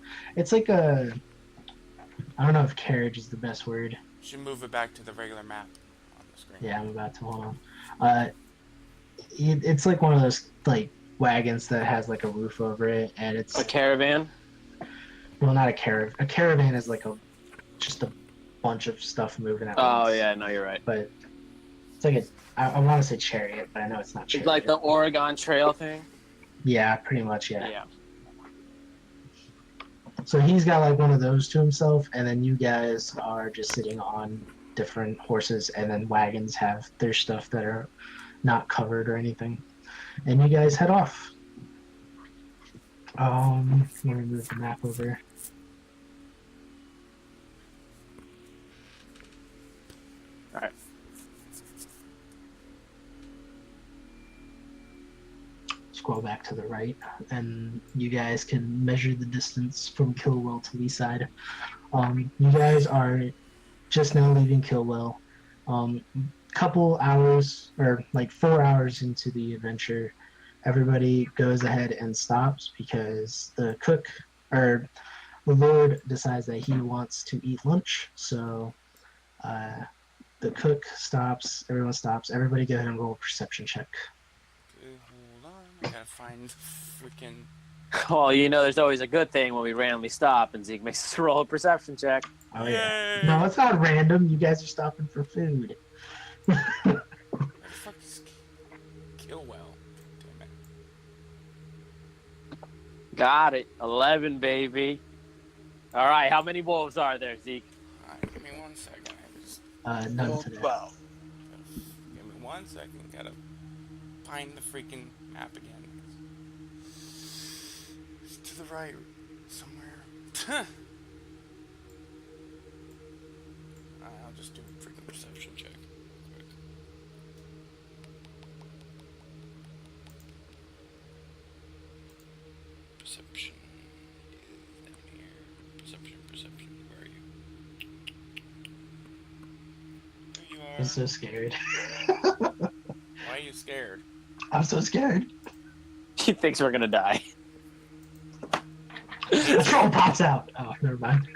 Speaker 3: I don't know if carriage is the best word.
Speaker 1: Should move it back to the regular map on the screen.
Speaker 3: Yeah, I'm about to. Hold on. It's like one of those like wagons that has like a roof over it, and it's
Speaker 4: A caravan?
Speaker 3: well, not a caravan. A caravan is like just a bunch of stuff moving at
Speaker 4: Oh,
Speaker 3: once.
Speaker 4: yeah, no, you're right.
Speaker 3: But it's like I want to say chariot, but I know it's not chariot.
Speaker 4: It's like the Oregon Trail thing?
Speaker 3: Yeah, pretty much. Yeah.
Speaker 4: Yeah.
Speaker 3: So he's got like one of those to himself, and then you guys are just sitting on different horses, and then wagons have their stuff that are not covered or anything. And you guys head off. Let me move the map over.
Speaker 4: Alright.
Speaker 3: Scroll back to the right, and you guys can measure the distance from Kilwell to Leeside. You guys are just now leaving Kilwell. Couple hours, or like 4 hours into the adventure, everybody goes ahead and stops because the cook, or the Lord, decides that he wants to eat lunch. So the cook stops, everyone stops. Everybody go ahead and roll a perception check.
Speaker 1: Hold on, I gotta find freaking...
Speaker 4: Well, you know there's always a good thing when we randomly stop and Zeke makes us roll a perception check.
Speaker 3: Oh yeah.
Speaker 1: Yay!
Speaker 3: No, it's not random. You guys are stopping for food.
Speaker 1: Where the fuck is Kilwell? Damn it.
Speaker 4: Got it. 11, baby. All right, how many wolves are there, Zeke?
Speaker 1: Alright, give me 1 second. I just
Speaker 3: None today.
Speaker 1: give me 1 second. Gotta find the freaking map again. It's to the right somewhere. I'll just do a freaking perception check. Quick. Perception is down here. Perception. Where are you? There you are.
Speaker 3: I'm so scared.
Speaker 1: Why are you scared?
Speaker 3: I'm so scared.
Speaker 4: He thinks we're gonna die.
Speaker 3: A troll pops out. Oh, never mind.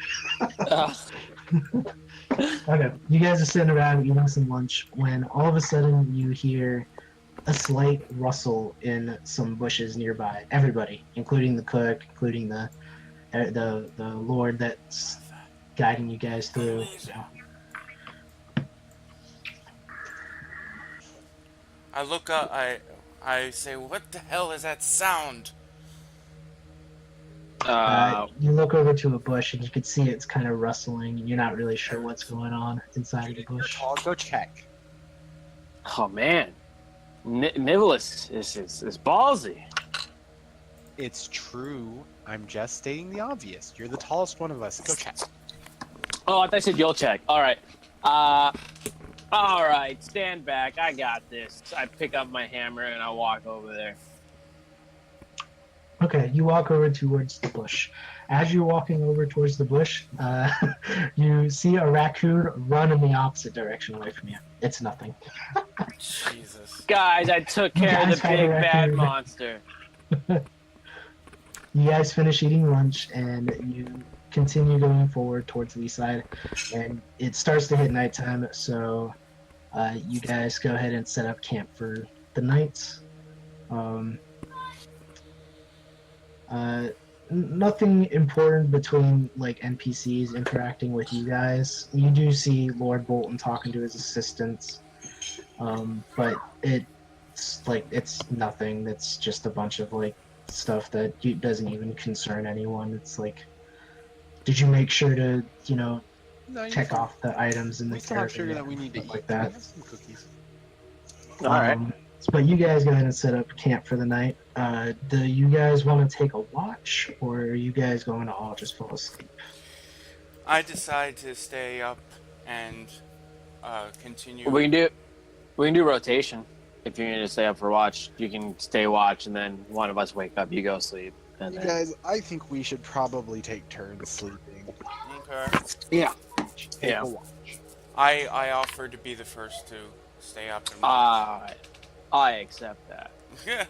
Speaker 3: Okay, you guys are sitting around eating some lunch when all of a sudden you hear a slight rustle in some bushes nearby. Everybody, including the cook, including the lord that's guiding you guys through.
Speaker 1: I look up. I say, "What the hell is that sound?"
Speaker 3: You look over to a bush and you can see it's kind of rustling, and you're not really sure what's going on inside of the bush.
Speaker 2: I'll go check.
Speaker 4: Oh man, Nicholas is ballsy.
Speaker 2: It's true. I'm just stating the obvious. You're the tallest one of us. Go check.
Speaker 4: Oh, I thought you said you'll check. All right. All right. Stand back. I got this. I pick up my hammer and I walk over there.
Speaker 3: Okay, you walk over towards the bush. As you're walking over towards the bush, you see a raccoon run in the opposite direction away from you. It's nothing.
Speaker 1: Jesus.
Speaker 4: Guys, I took care of the big bad monster.
Speaker 3: You guys finish eating lunch and you continue going forward towards leeside, and it starts to hit nighttime, so you guys go ahead and set up camp for the night. Nothing important between like NPCs interacting with you guys. You do see Lord Bolton talking to his assistants, but it's nothing. That's just a bunch of like stuff that doesn't even concern anyone. It's like, did you make sure to
Speaker 2: No, you're
Speaker 3: check
Speaker 2: fine.
Speaker 3: off the items in the
Speaker 2: We still have
Speaker 3: caravan
Speaker 2: sugar that we need to
Speaker 3: stuff
Speaker 2: eat.
Speaker 3: like that?
Speaker 2: We have some cookies.
Speaker 4: All right.
Speaker 3: But you guys go ahead and set up camp for the night. Do you guys want to take a watch, or are you guys going to all just fall asleep?
Speaker 1: I decide to stay up and continue.
Speaker 4: We can do rotation. If you're gonna stay up for watch, you can stay watch, and then one of us wake up, you go sleep, and
Speaker 2: You
Speaker 4: then
Speaker 2: guys, I think we should probably take turns sleeping.
Speaker 1: Okay.
Speaker 4: yeah.
Speaker 2: Take
Speaker 4: Yeah.
Speaker 2: a watch.
Speaker 1: I offered to be the first to stay up and
Speaker 4: I accept that.
Speaker 1: Yeah.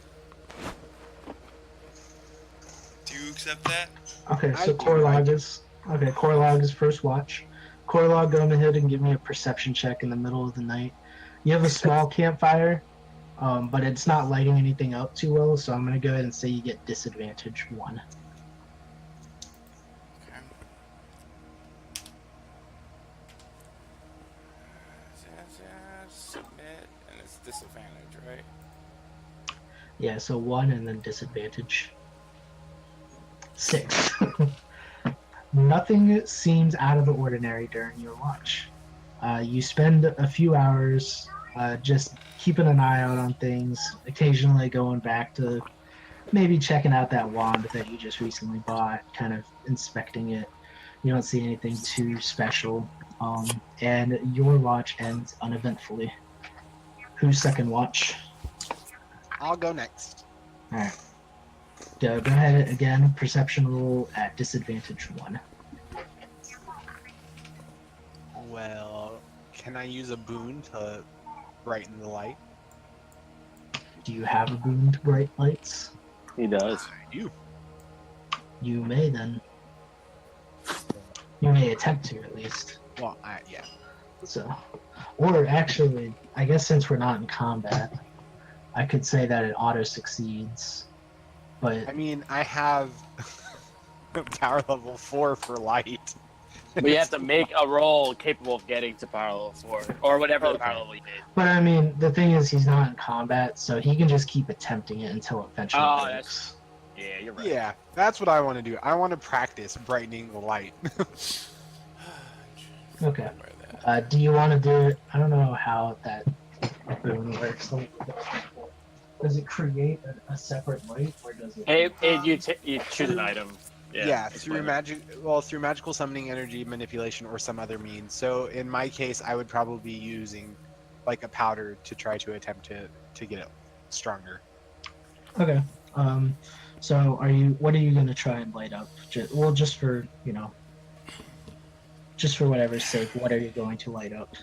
Speaker 1: Do you accept that?
Speaker 3: Okay,
Speaker 2: I
Speaker 3: so
Speaker 2: do,
Speaker 3: Corlog is first watch. Corlog, go ahead and give me a perception check in the middle of the night. You have a small campfire, but it's not lighting anything up too well, so I'm going to go ahead and say you get disadvantage 1.
Speaker 1: Okay. Submit, and it's disadvantage, right?
Speaker 3: Yeah, so 1 and then disadvantage 6. Nothing seems out of the ordinary during your watch. You spend a few hours just keeping an eye out on things, occasionally going back to maybe checking out that wand that you just recently bought, kind of inspecting it. You don't see anything too special, and your watch ends uneventfully. Who's second watch?
Speaker 2: I'll go next.
Speaker 3: Alright. Go ahead again, perception roll at disadvantage 1.
Speaker 2: Well, can I use a boon to brighten the light?
Speaker 3: Do you have a boon to bright lights?
Speaker 4: He does.
Speaker 2: I do.
Speaker 3: You may then. You may attempt to, at least.
Speaker 2: Well, yeah.
Speaker 3: So, or actually, I guess since we're not in combat, I could say that it auto succeeds. But
Speaker 2: I mean, I have power level 4 for light.
Speaker 4: We have to make a roll capable of getting to power level 4, or whatever the power level you did.
Speaker 3: But I mean, the thing is, he's not in combat, so he can just keep attempting it until it eventually
Speaker 4: Oh,
Speaker 3: works.
Speaker 4: that's Yeah, you're right.
Speaker 2: Yeah, that's what I want to do. I want to practice brightening the light.
Speaker 3: Okay.
Speaker 1: Where that?
Speaker 3: Do you want to do it? I don't know how that boon works. Does it create a separate light, or does it?
Speaker 4: You choose an item.
Speaker 2: Yeah,
Speaker 4: explain
Speaker 2: through
Speaker 4: it.
Speaker 2: through magical summoning, energy manipulation, or some other means. So in my case, I would probably be using like a powder to try to attempt to get it stronger.
Speaker 3: Okay. So what are you gonna try and light up? Just for just for whatever's sake, what are you going to light up?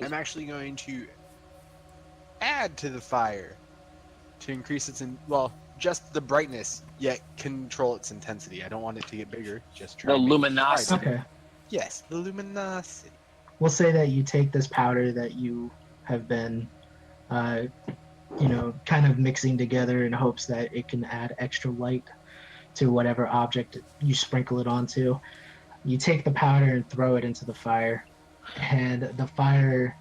Speaker 2: I'm actually going to add to the fire to increase just the brightness, yet control its intensity. I don't want it to get bigger. Just try
Speaker 4: The
Speaker 2: and make it
Speaker 4: luminosity.
Speaker 2: brighter.
Speaker 3: Okay.
Speaker 2: Yes, the luminosity.
Speaker 3: We'll say that you take this powder that you have been, kind of mixing together in hopes that it can add extra light to whatever object you sprinkle it onto. You take the powder and throw it into the fire, and the fire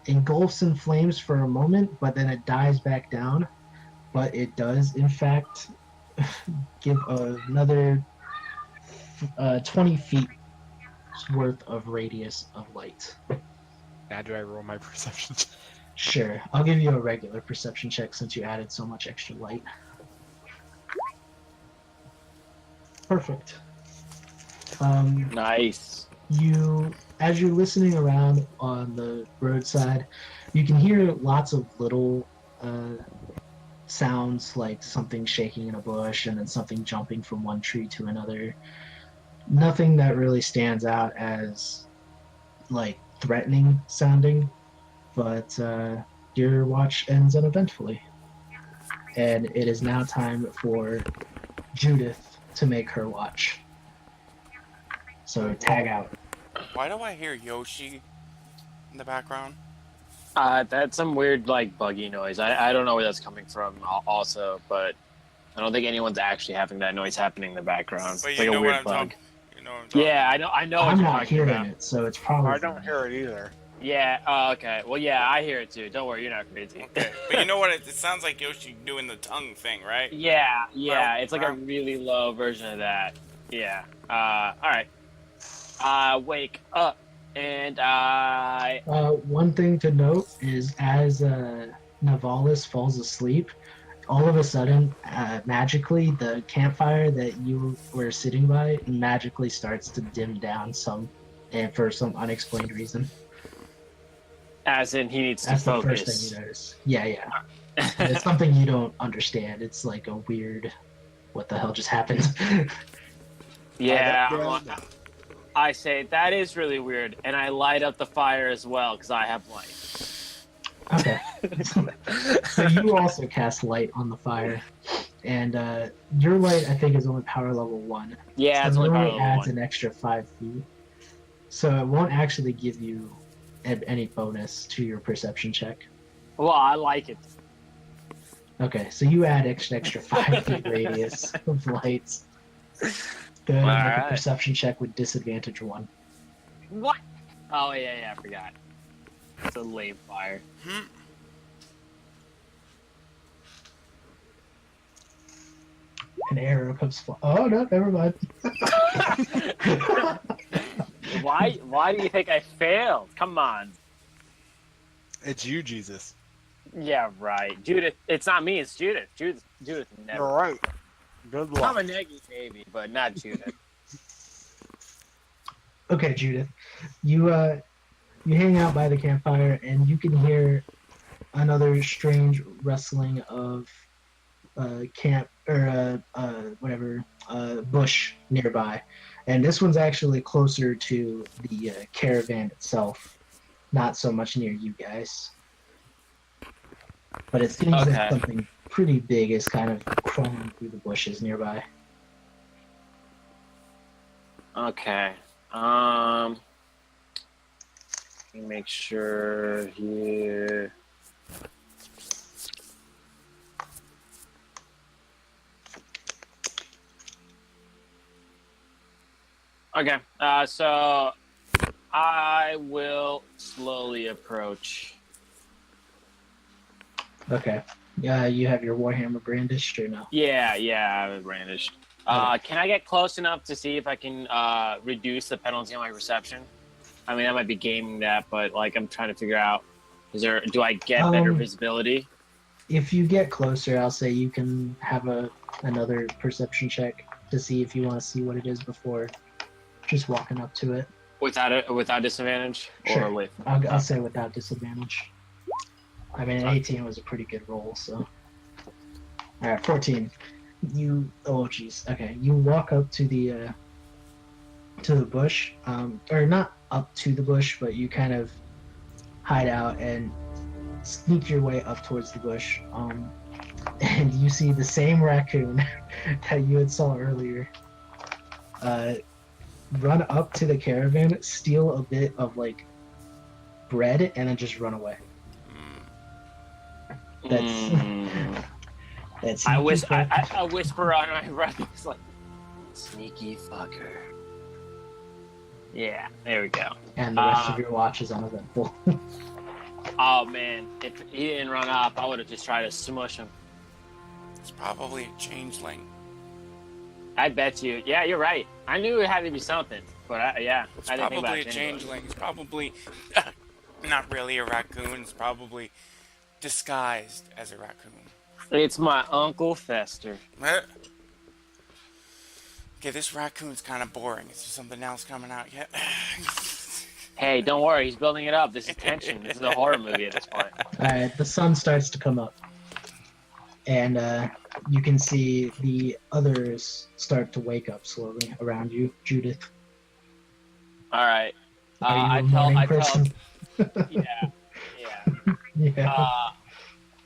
Speaker 3: engulfs in flames for a moment, but then it dies back down. But it does, in fact, give another 20 feet worth of radius of light.
Speaker 2: Now do I roll my perception?
Speaker 3: Sure, I'll give you a regular perception check since you added so much extra light. Perfect.
Speaker 4: Nice.
Speaker 3: As you're listening around on the roadside, you can hear lots of little sounds, like something shaking in a bush and then something jumping from one tree to another. Nothing that really stands out as like threatening sounding, but your watch ends uneventfully. And it is now time for Judith to make her watch. So tag out.
Speaker 1: Why do I hear Yoshi in the background?
Speaker 4: That's some weird like buggy noise. I don't know where that's coming from. Also, but I don't think anyone's actually having that noise happening in the background.
Speaker 1: But
Speaker 4: It's
Speaker 1: you
Speaker 4: like
Speaker 1: know
Speaker 4: a
Speaker 1: what
Speaker 4: weird
Speaker 1: I'm
Speaker 4: bug.
Speaker 1: talking. You know what I'm talking.
Speaker 4: Yeah, I know what
Speaker 3: I'm
Speaker 4: you're
Speaker 3: not
Speaker 4: talking
Speaker 3: hearing
Speaker 4: about.
Speaker 3: it, so it's probably.
Speaker 2: I don't hear it either.
Speaker 4: Yeah. Oh, okay. Well, yeah, I hear it too. Don't worry, you're not crazy.
Speaker 1: Okay, but you know what? It sounds like Yoshi doing the tongue thing, right?
Speaker 4: Yeah.
Speaker 1: Wow,
Speaker 4: It's like
Speaker 1: wow.
Speaker 4: a really low version of that. Yeah. All right. Wake up, and I.
Speaker 3: One thing to note is as Navalis falls asleep, all of a sudden, magically, the campfire that you were sitting by magically starts to dim down and for some unexplained reason.
Speaker 4: As in, he needs
Speaker 3: That's
Speaker 4: to
Speaker 3: the
Speaker 4: focus.
Speaker 3: first thing you notice. Yeah. It's something you don't understand. It's like a weird, what the hell just happened?
Speaker 4: Yeah. I say that is really weird, and I light up the fire as well because I have light.
Speaker 3: Okay. So you also cast light on the fire, and your light, I think, is only power level 1.
Speaker 4: Yeah,
Speaker 3: so
Speaker 4: it's
Speaker 3: it
Speaker 4: only power
Speaker 3: only
Speaker 4: level
Speaker 3: adds
Speaker 4: 1.
Speaker 3: an extra 5 feet. So it won't actually give you any bonus to your perception check.
Speaker 4: Well, I like it.
Speaker 3: Okay, so you add extra 5 feet radius of lights. Go ahead and make
Speaker 4: Alright.
Speaker 3: a perception check with disadvantage 1.
Speaker 4: What? Oh yeah, I forgot. It's a lame fire.
Speaker 3: An arrow comes flying. Oh no, never mind.
Speaker 4: Why do you think I failed? Come on.
Speaker 2: It's you, Jesus.
Speaker 4: Yeah, right. Judith, it's not me, it's Judith. Judith never.
Speaker 2: You're right. Good luck.
Speaker 4: Kamanegi maybe, but not Judith.
Speaker 3: Okay, Judith, you hang out by the campfire and you can hear another strange rustling of bush nearby, and this one's actually closer to the caravan itself, not so much near you guys. But it seems
Speaker 4: Okay.
Speaker 3: that something pretty big is kind of crawling through the bushes nearby.
Speaker 4: Okay. Let me make sure here. Okay. So I will slowly approach.
Speaker 3: Okay. You have your warhammer brandished or no?
Speaker 4: Yeah, I have it brandished. Can I get close enough to see if I can reduce the penalty on my reception? I mean, I might be gaming that, but like I'm trying to figure out, do I get better visibility?
Speaker 3: If you get closer, I'll say you can have another perception check to see if you want to see what it is before just walking up to it.
Speaker 4: Without disadvantage?
Speaker 3: Sure.
Speaker 4: Or with?
Speaker 3: I'll say without disadvantage. I mean, an 18 was a pretty good roll, so. Alright, 14. Oh jeez. Okay, you walk up to the bush, or not up to the bush, but you kind of hide out and sneak your way up towards the bush, and you see the same raccoon that you had saw earlier run up to the caravan, steal a bit of like bread, and then just run away. That's
Speaker 4: I whisper on my breath. It's like, sneaky fucker. Yeah, there we go.
Speaker 3: And the rest of your watch is uneventful.
Speaker 4: Oh man, if he didn't run up, I would have just tried to smush him.
Speaker 1: It's probably a changeling.
Speaker 4: I bet you. Yeah, you're right. I knew it had to be something, but I didn't think about
Speaker 1: Probably a
Speaker 4: it.
Speaker 1: changeling. It's probably not really a raccoon. It's probably disguised as a raccoon.
Speaker 4: It's my Uncle Fester.
Speaker 1: Okay, this raccoon's kind of boring. Is there something else coming out yet?
Speaker 4: Hey, don't worry. He's building it up. This is tension. This is a horror movie at this point.
Speaker 3: Alright, the sun starts to come up. And you can see the others start to wake up slowly around you. Judith.
Speaker 4: All right.
Speaker 3: Are you a morning person?
Speaker 4: Yeah.
Speaker 3: Yeah.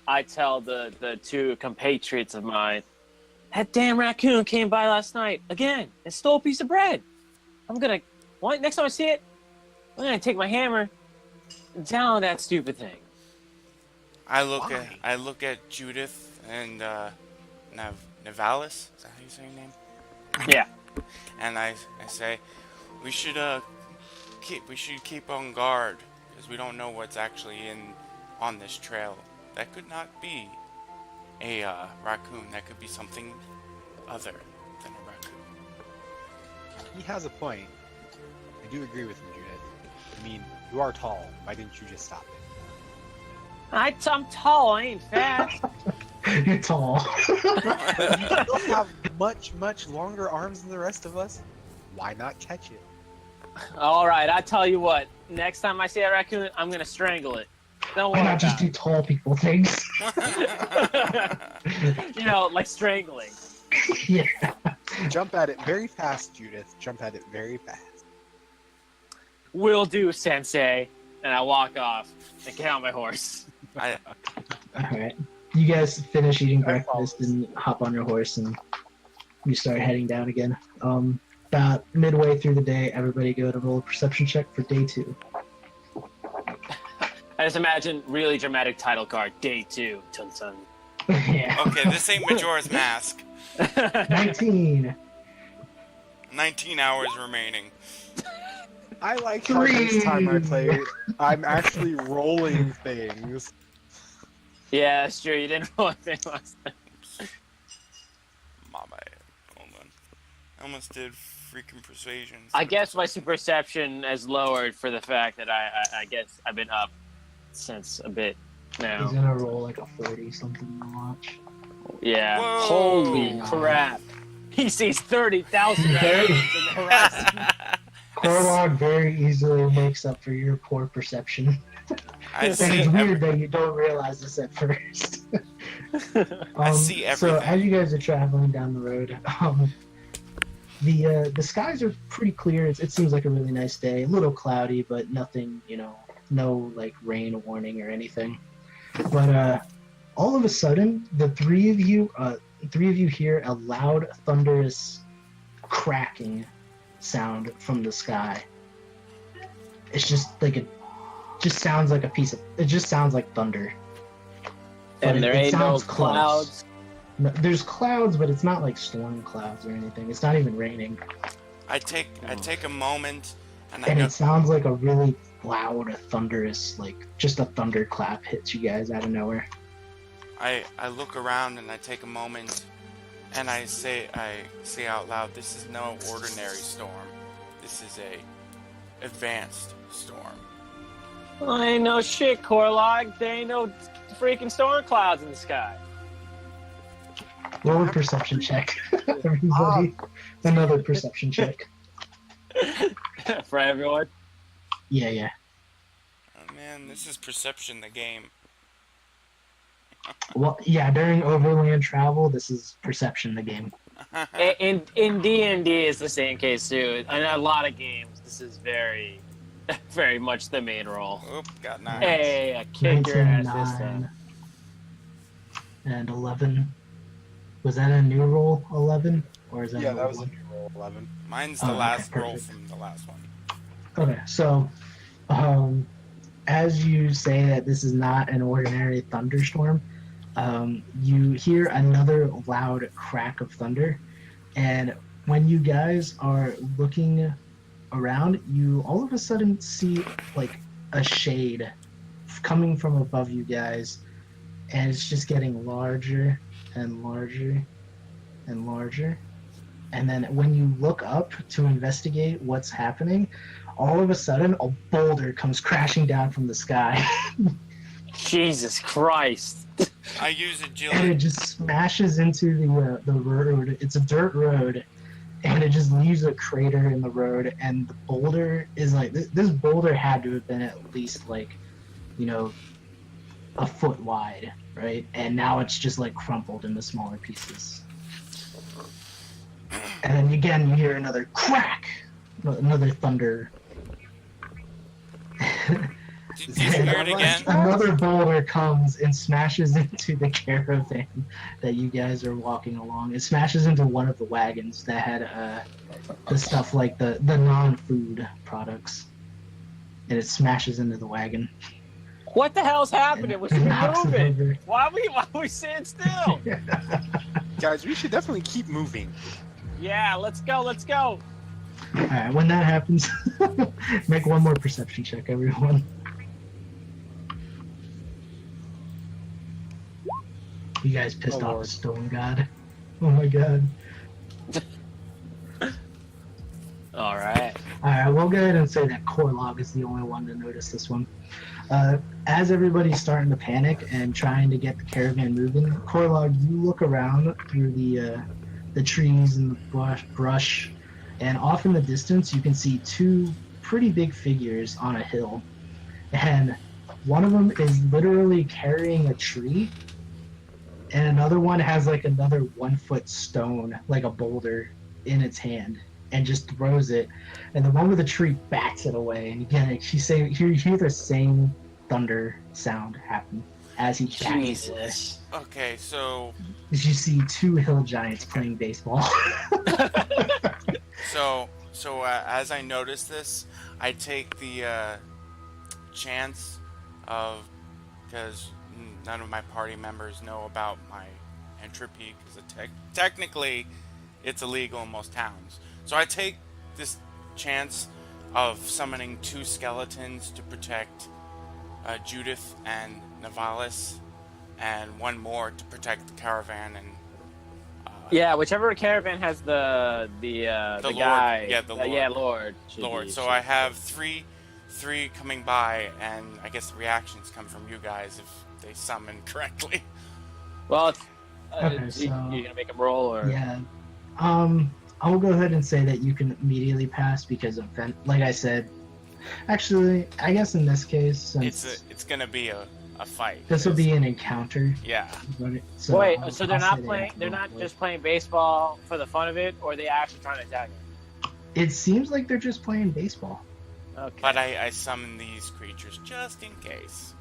Speaker 4: I tell the two compatriots of mine, that damn raccoon came by last night again and stole a piece of bread. Next time I see it, I'm gonna take my hammer and down that stupid thing.
Speaker 1: I look at Judith and Navalis. Is that how you say your name?
Speaker 4: Yeah.
Speaker 1: And I say, we should keep on guard because we don't know what's actually on this trail. That could not be a raccoon. That could be something other than a raccoon.
Speaker 2: He has a point. I do agree with him, Judith. I mean, you are tall. Why didn't you just stop it?
Speaker 4: I'm tall. I ain't fast.
Speaker 3: You're tall.
Speaker 2: You still have much longer arms than the rest of us. Why not catch it?
Speaker 4: All right. I tell you what. Next time I see a raccoon, I'm gonna strangle it. Don't worry
Speaker 3: Why not just
Speaker 4: about
Speaker 3: do tall people things?
Speaker 4: it. Like strangling.
Speaker 3: Yeah.
Speaker 2: Jump at it very fast, Judith. Jump at it very fast.
Speaker 4: Will do, Sensei. And I walk off and get on my horse.
Speaker 3: Alright. You guys finish eating breakfast and hop on your horse and you start heading down again. About midway through the day, everybody go to roll a perception check for day 2.
Speaker 4: I just imagine really dramatic title card, day 2. Tun tun.
Speaker 3: Yeah.
Speaker 1: Okay, this ain't Majora's Mask.
Speaker 3: 19.
Speaker 1: 19 hours remaining.
Speaker 2: I like how this time I play, I'm actually rolling things.
Speaker 4: Yeah, that's true. You didn't roll anything last time.
Speaker 1: My bad. Hold on. I almost did freaking persuasion.
Speaker 4: I guess my perception has lowered for the fact that I guess I've been up since a bit
Speaker 3: He's
Speaker 4: now.
Speaker 3: gonna roll like a 40 something to watch.
Speaker 4: Yeah.
Speaker 1: Whoa.
Speaker 4: Holy crap. He sees 30,000 raccoons in the horizon.
Speaker 3: Corlog very easily makes up for your poor perception.
Speaker 1: I
Speaker 3: And
Speaker 1: see,
Speaker 3: it's weird that you don't realize this at first.
Speaker 1: I see
Speaker 3: So
Speaker 1: everything.
Speaker 3: as you guys are traveling down the road, the skies are pretty clear. It seems like a really nice day. A little cloudy, but nothing, no like rain warning or anything. But all of a sudden, the three of you hear a loud, thunderous cracking sound from the sky. It's just like it sounds like it just sounds like thunder. But
Speaker 4: And there ain't no
Speaker 3: sounds close.
Speaker 4: clouds.
Speaker 3: No, there's clouds, but it's not like storm clouds or anything. It's not even raining.
Speaker 1: I take a moment and I
Speaker 3: And
Speaker 1: go,
Speaker 3: it sounds like a really loud, thunderous, like just a thunderclap hits you guys out of nowhere.
Speaker 1: I look around and I take a moment and I say out loud, this is no ordinary storm. This is a advanced storm.
Speaker 4: Well, ain't no shit, Corlog. There ain't no freaking storm clouds in the sky.
Speaker 3: Roll a perception check. Everybody. Another perception check.
Speaker 4: For everyone.
Speaker 3: Yeah.
Speaker 1: Oh man, this is perception the game.
Speaker 3: Well, yeah, during overland travel, this is perception the game.
Speaker 4: In DND, it's the same case too. In a lot of games, this is very, very much the main role.
Speaker 1: Oop, got 9.
Speaker 4: Hey, I kick your
Speaker 3: 19,
Speaker 4: ass this time.
Speaker 3: 9, and 11. Was that a new roll, 11? Or is that
Speaker 2: Yeah,
Speaker 3: an
Speaker 2: that
Speaker 3: old
Speaker 2: was a
Speaker 3: one?
Speaker 2: new roll, 11.
Speaker 1: Mine's the
Speaker 3: Oh, okay,
Speaker 1: last roll
Speaker 3: perfect.
Speaker 1: from the last one.
Speaker 3: Okay, so as you say that this is not an ordinary thunderstorm, you hear another loud crack of thunder, and when you guys are looking around, you all of a sudden see like a shade coming from above you guys, and it's just getting larger and larger and larger. And then when you look up to investigate what's happening, all of a sudden a boulder comes crashing down from the sky.
Speaker 4: Jesus Christ.
Speaker 1: I use
Speaker 3: And
Speaker 1: agility.
Speaker 3: it just smashes into the road. It's a dirt road, and it just leaves a crater in the road. And the boulder is like this boulder had to have been at least like, a foot wide, right? And now it's just like crumpled into smaller pieces. And then again, you hear another crack, another thunder.
Speaker 1: Did you hear it again?
Speaker 3: Another boulder comes and smashes into the caravan that you guys are walking along. It smashes into one of the wagons that had the stuff like the non-food products. And it smashes into the wagon.
Speaker 4: What the hell's happening? We should be
Speaker 3: Knocks it
Speaker 4: moving.
Speaker 3: over.
Speaker 4: Why are we sitting still?
Speaker 2: Guys, we should definitely keep moving.
Speaker 4: Yeah, let's go.
Speaker 3: Alright, when that happens, make one more perception check, everyone. You guys pissed
Speaker 2: Oh,
Speaker 3: off
Speaker 2: Lord.
Speaker 3: the stone god. Oh my god.
Speaker 4: All right.
Speaker 3: Alright, we'll go ahead and say that Corlog is the only one to notice this one. As everybody's starting to panic and trying to get the caravan moving, Corlog, you look around through the trees and the brush, and off in the distance you can see two pretty big figures on a hill. And one of them is literally carrying a tree, and another one has like another 1 foot stone, like a boulder, in its hand, and just throws it. And the one with the tree bats it away. And again, you hear the same thunder sound happen as he bats it away.
Speaker 4: Jesus.
Speaker 1: Okay, so
Speaker 3: As you see two hill giants playing baseball.
Speaker 1: So as I notice this, I take the chance of, because none of my party members know about my entropy, because technically it's illegal in most towns. So I take this chance of summoning 2 skeletons to protect Judith and Navalis, and 1 more to protect the caravan and
Speaker 4: Yeah, whichever caravan has the
Speaker 1: Lord.
Speaker 4: guy.
Speaker 1: Yeah, the Lord.
Speaker 4: Yeah, Lord. Should
Speaker 1: Lord.
Speaker 4: be-
Speaker 1: So
Speaker 4: should-
Speaker 1: I have three coming by, and I guess the reactions come from you guys if they summon correctly.
Speaker 4: Well,
Speaker 3: Okay, so-
Speaker 4: you gonna make him roll or?
Speaker 3: Yeah. I'll go ahead and say that you can immediately pass because of like I said. Actually, I guess in this case, since
Speaker 1: It's gonna be a fight.
Speaker 3: this will be an encounter.
Speaker 1: Yeah.
Speaker 3: So
Speaker 4: Wait,
Speaker 3: I'll-
Speaker 4: so they're
Speaker 3: I'll
Speaker 4: not
Speaker 3: say
Speaker 4: playing?
Speaker 3: have to
Speaker 4: They're
Speaker 3: roll
Speaker 4: not
Speaker 3: for it.
Speaker 4: just playing baseball for the fun of it, or are they actually trying to attack him?
Speaker 3: It seems like they're just playing baseball.
Speaker 4: Okay.
Speaker 1: But I summon these creatures just in case.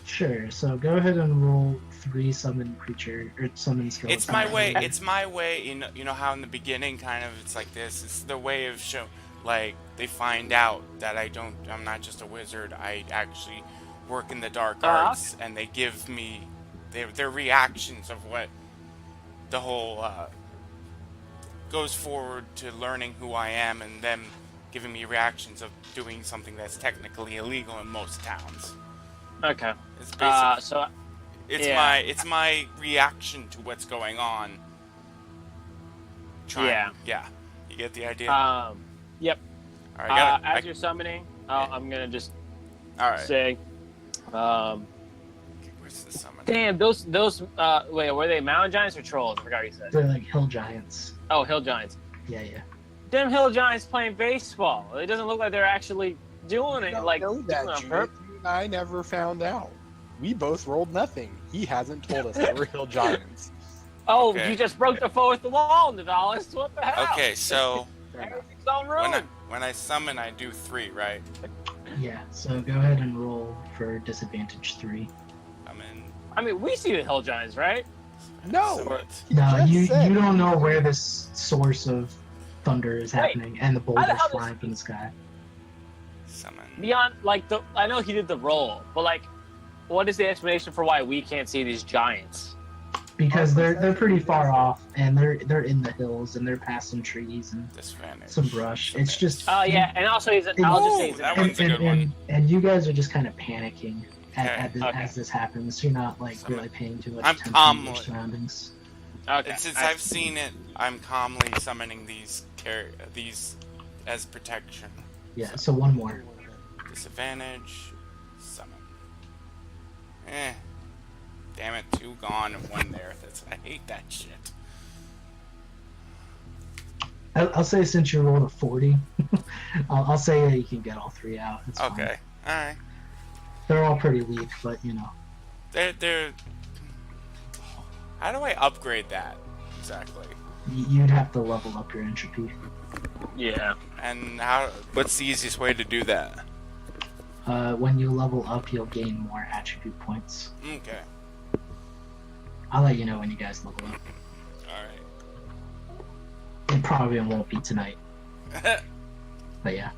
Speaker 3: Sure. So go ahead and roll 3 summon creature or summon skeleton.
Speaker 1: It's my way. It's my way. You know how in the beginning, kind of, it's like this. It's the way of show. Like they find out that I'm not just a wizard. I actually work in the dark arts, and they give me their reactions of what the whole goes forward to learning who I am, and them giving me reactions of doing something that's technically illegal in most towns.
Speaker 4: Okay.
Speaker 1: It's basically
Speaker 4: So Yeah.
Speaker 1: it's my reaction to what's going on. Yeah. You get the idea?
Speaker 4: Yep.
Speaker 1: All right,
Speaker 4: As you're summoning,
Speaker 1: Yeah.
Speaker 4: I'm gonna just
Speaker 1: all right.
Speaker 4: say,
Speaker 1: Where's the summon?
Speaker 4: damn, those wait, were they mountain giants or trolls? I forgot what you said.
Speaker 3: They're like hill giants.
Speaker 4: Oh, hill giants.
Speaker 3: Yeah, yeah.
Speaker 4: Them hill giants playing baseball. It doesn't look like they're actually doing it.
Speaker 2: Don't
Speaker 4: Like
Speaker 2: know
Speaker 4: doing
Speaker 2: that,
Speaker 4: it on
Speaker 2: Judith.
Speaker 4: purpose.
Speaker 2: You and I never found out. We both rolled nothing. He hasn't told us they were hill giants.
Speaker 4: Oh,
Speaker 1: Okay.
Speaker 4: you just broke the fourth wall, Navalis. What the hell?
Speaker 1: Okay, so
Speaker 4: Everything's on room.
Speaker 1: when I summon, I do 3, right?
Speaker 3: Yeah, so go ahead and roll for disadvantage 3.
Speaker 1: I'm in.
Speaker 4: I mean, we see the hill giants, right?
Speaker 2: No.
Speaker 1: Summon.
Speaker 2: He
Speaker 3: No,
Speaker 2: just
Speaker 3: you
Speaker 2: said-
Speaker 3: don't know where this source of thunder is happening and the
Speaker 4: how the
Speaker 3: boulders
Speaker 4: hell does-
Speaker 3: flying from the sky.
Speaker 1: Summon.
Speaker 4: Beyond, like, I know he did the roll, but like, what is the explanation for why we can't see these giants?
Speaker 3: Because they're pretty far off and they're in the hills and they're past some trees and
Speaker 1: Disadvantage.
Speaker 3: some brush. It's just
Speaker 4: Oh yeah, and also I'll just say he's
Speaker 1: that
Speaker 4: an
Speaker 1: one's a good one.
Speaker 3: and you guys are just kind of panicking
Speaker 1: Okay.
Speaker 3: as this happens. You're not like
Speaker 1: Summon.
Speaker 3: really paying too much
Speaker 1: I'm
Speaker 3: attention to
Speaker 1: calmly-
Speaker 3: your surroundings.
Speaker 4: Okay.
Speaker 1: And since I've seen it, I'm calmly summoning these as protection.
Speaker 3: Yeah, so one more.
Speaker 1: Disadvantage. Summon. Damn it, 2 gone and 1 there. I hate that shit.
Speaker 3: I'll say since you rolled a 40, I'll say that you can get all 3 out. It's fine.
Speaker 1: Okay. Alright.
Speaker 3: They're all pretty weak, but you know.
Speaker 1: They're. How do I upgrade that exactly?
Speaker 3: You'd have to level up your entropy.
Speaker 4: Yeah.
Speaker 1: And what's the easiest way to do that?
Speaker 3: When you level up, you'll gain more attribute points.
Speaker 1: Okay.
Speaker 3: I'll let you know when you guys level up.
Speaker 1: Alright.
Speaker 3: It probably won't be tonight, but yeah.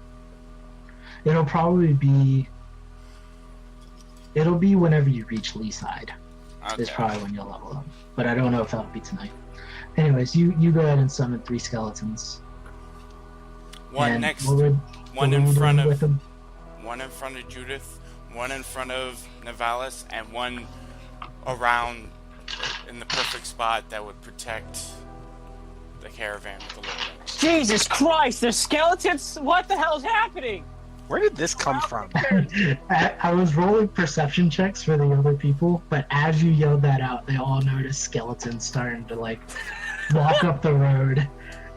Speaker 3: It'll probably be... It'll be whenever you reach leeside. Is
Speaker 1: Okay.
Speaker 3: probably when you'll level up. But I don't know if that'll be tonight. Anyways, you go ahead and summon 3 skeletons.
Speaker 1: One
Speaker 3: And
Speaker 1: next.
Speaker 3: what would-
Speaker 1: One
Speaker 3: what
Speaker 1: in
Speaker 3: are we
Speaker 1: front
Speaker 3: doing
Speaker 1: of.
Speaker 3: with them?
Speaker 1: One in front of Judith. One in front of Navalis, and one around in the perfect spot that would protect the caravan with the loading.
Speaker 4: Jesus Christ! There's skeletons. What the hell's happening?
Speaker 2: Where did this come from?
Speaker 3: I was rolling perception checks for the other people, but as you yelled that out, they all noticed skeletons starting to like walk up the road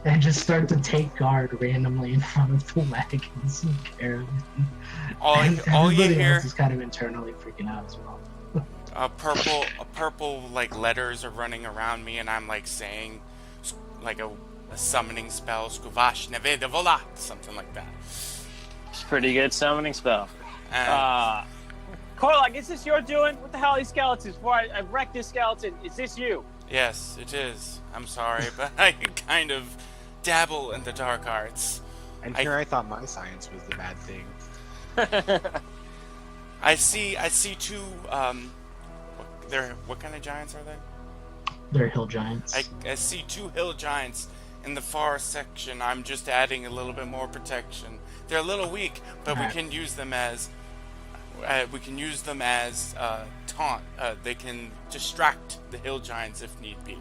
Speaker 3: and just start to take guard randomly in front of the wagons and caravan.
Speaker 1: All you
Speaker 3: Everybody
Speaker 1: hear,
Speaker 3: else is kind of internally freaking out as well.
Speaker 1: a purple like letters are running around me, and I'm like saying, like a summoning spell, Skuvash Neveda Vola, something like that.
Speaker 4: It's a pretty good summoning spell.
Speaker 1: And
Speaker 4: Korlak, is this your doing? What the hell are these skeletons? Before I wreck this skeleton, is this you?
Speaker 1: yes, it is. I'm sorry, but I kind of dabble in the dark arts.
Speaker 2: And here I thought my science was the bad thing.
Speaker 1: I see 2. What kind of giants are they?
Speaker 3: They're hill giants.
Speaker 1: I see 2 hill giants in the far section. I'm just adding a little bit more protection. They're a little weak, but we
Speaker 3: Alright.
Speaker 1: can use them as taunt. They can distract the hill giants if need be.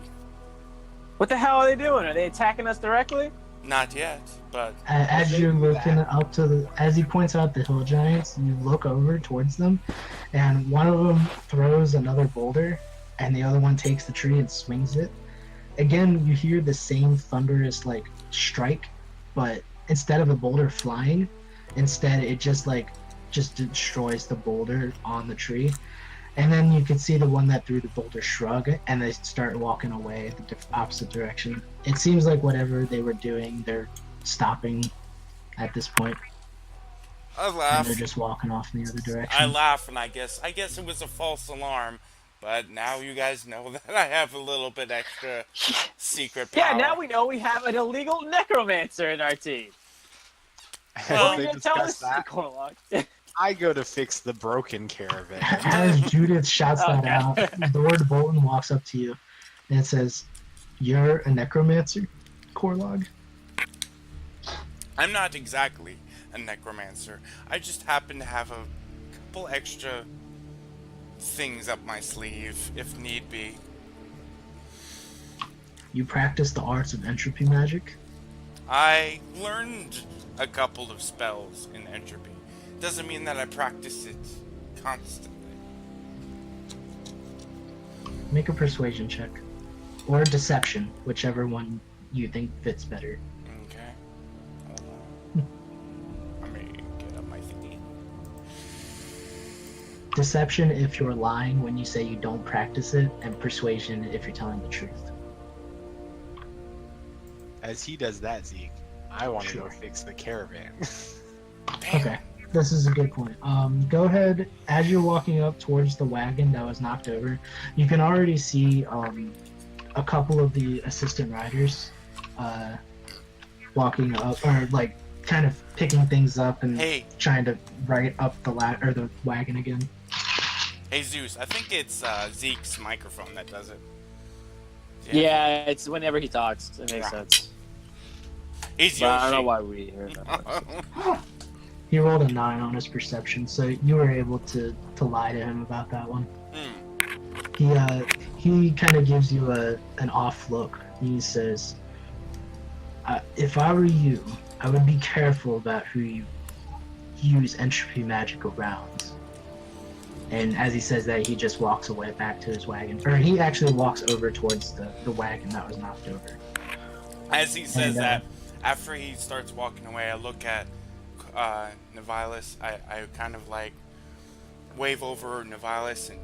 Speaker 4: What the hell are they doing? Are they attacking us directly?
Speaker 1: Not yet, but
Speaker 3: As you're looking up to as he points out the hill giants, you look over towards them, and one of them throws another boulder, and the other one takes the tree and swings it. Again, you hear the same thunderous like strike, but instead of a boulder flying, instead it just destroys the boulder on the tree. And then you can see the one that threw the boulder shrug, and they start walking away the opposite direction. It seems like whatever they were doing, they're stopping at this point,
Speaker 1: I
Speaker 3: and
Speaker 1: laugh.
Speaker 3: they're just walking off in the other
Speaker 1: I
Speaker 3: direction.
Speaker 1: laugh, and I guess it was a false alarm. But now you guys know that I have a little bit extra secret power.
Speaker 4: Yeah, now we know we have an illegal necromancer in our team.
Speaker 1: Well,
Speaker 4: What are
Speaker 2: they
Speaker 4: you gonna tell us,
Speaker 2: discussed that.
Speaker 4: Korlak?
Speaker 2: I go to fix the broken caravan.
Speaker 3: As Judith shouts that
Speaker 4: Okay.
Speaker 3: out, Lord Bolton walks up to you and says, "You're a necromancer, Korlog?"
Speaker 1: I'm not exactly a necromancer. I just happen to have a couple extra things up my sleeve if need be.
Speaker 3: You practice the arts of entropy magic.
Speaker 1: I learned a couple of spells in entropy. Doesn't mean that I practice it constantly.
Speaker 3: Make a persuasion check. Or deception, whichever one you think fits better.
Speaker 1: Okay. Hold on. Let me get up my thingy.
Speaker 3: Deception if you're lying when you say you don't practice it, and persuasion if you're telling the truth.
Speaker 2: As he does that, Zeke, I want to
Speaker 3: Sure.
Speaker 2: go fix the caravan.
Speaker 1: Bam.
Speaker 3: Okay, this is a good point. Go ahead, as you're walking up towards the wagon that was knocked over, you can already see a couple of the assistant riders walking up, or like kind of picking things up and
Speaker 1: Hey,
Speaker 3: trying to right up the wagon again.
Speaker 1: hey Zeus, I think it's Zeke's microphone that does it.
Speaker 4: Yeah, it's whenever he talks. It makes
Speaker 1: Yeah.
Speaker 4: sense.
Speaker 1: He's
Speaker 4: But I don't know
Speaker 1: Yoshi.
Speaker 4: why we hear that.
Speaker 3: He rolled a 9 on his perception, so you were able to lie to him about that one. He kind of gives you an off look. He says, "If I were you, I would be careful about who you use entropy magic around." And as he says that, he just walks away back to his wagon, or he actually walks over towards the wagon that was knocked over.
Speaker 1: As he says
Speaker 3: And,
Speaker 1: that, after he starts walking away, I look at Nevilis. I kind of like wave over Nevilis and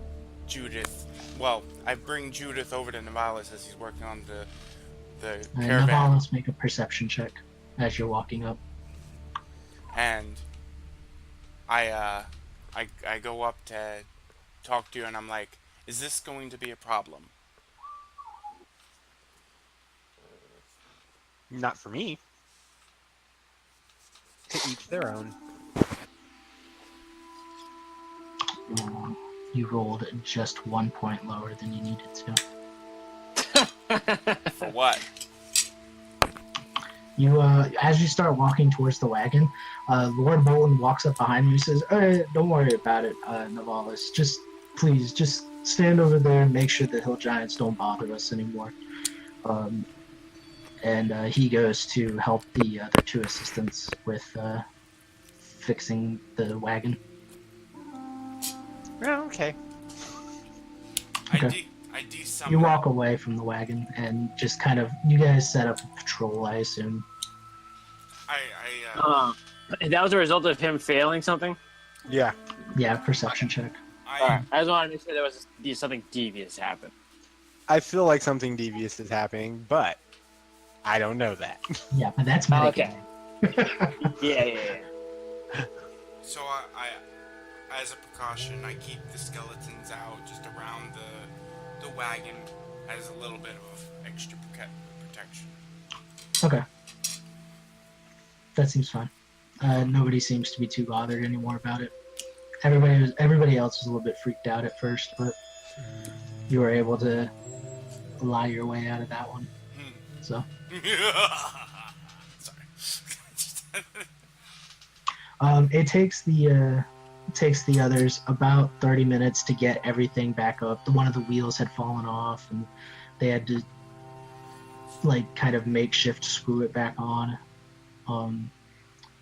Speaker 1: Judith. Well, I bring Judith over to Nevilis as he's working on the
Speaker 3: And
Speaker 1: caravan.
Speaker 3: Navalis, make a perception check as you're walking up.
Speaker 1: And I go up to talk to you, and I'm like, "Is this going to be a problem?"
Speaker 2: Not for me. To each their own.
Speaker 3: You rolled just 1 point lower than you needed to.
Speaker 1: For what?
Speaker 3: You, as you start walking towards the wagon, Lord Bolton walks up behind you and says, "Don't worry about it, Navalis. Please, just stand over there and make sure the hill giants don't bother us anymore." And he goes to help the other two assistants with fixing the wagon.
Speaker 2: Oh, okay.
Speaker 3: Okay.
Speaker 1: I de-summon.
Speaker 3: You walk away from the wagon and just kind of, you guys set up a patrol, I assume.
Speaker 4: That was a result of him failing something?
Speaker 2: Yeah.
Speaker 3: Yeah, perception check.
Speaker 4: Alright, I just wanted to make sure there was something devious happen.
Speaker 2: I feel like something devious is happening, but I don't know that.
Speaker 3: Yeah, but that's
Speaker 4: Okay.
Speaker 3: metagaming.
Speaker 4: Yeah.
Speaker 1: So I, as a precaution, I keep the skeletons out just around the wagon as a little bit of extra protection.
Speaker 3: Okay. That seems fine. Nobody seems to be too bothered anymore about it. Everybody else was a little bit freaked out at first, but you were able to lie your way out of that one. So
Speaker 1: Sorry.
Speaker 3: it takes the others about 30 minutes to get everything back up. One of the wheels had fallen off, and they had to like kind of makeshift screw it back on.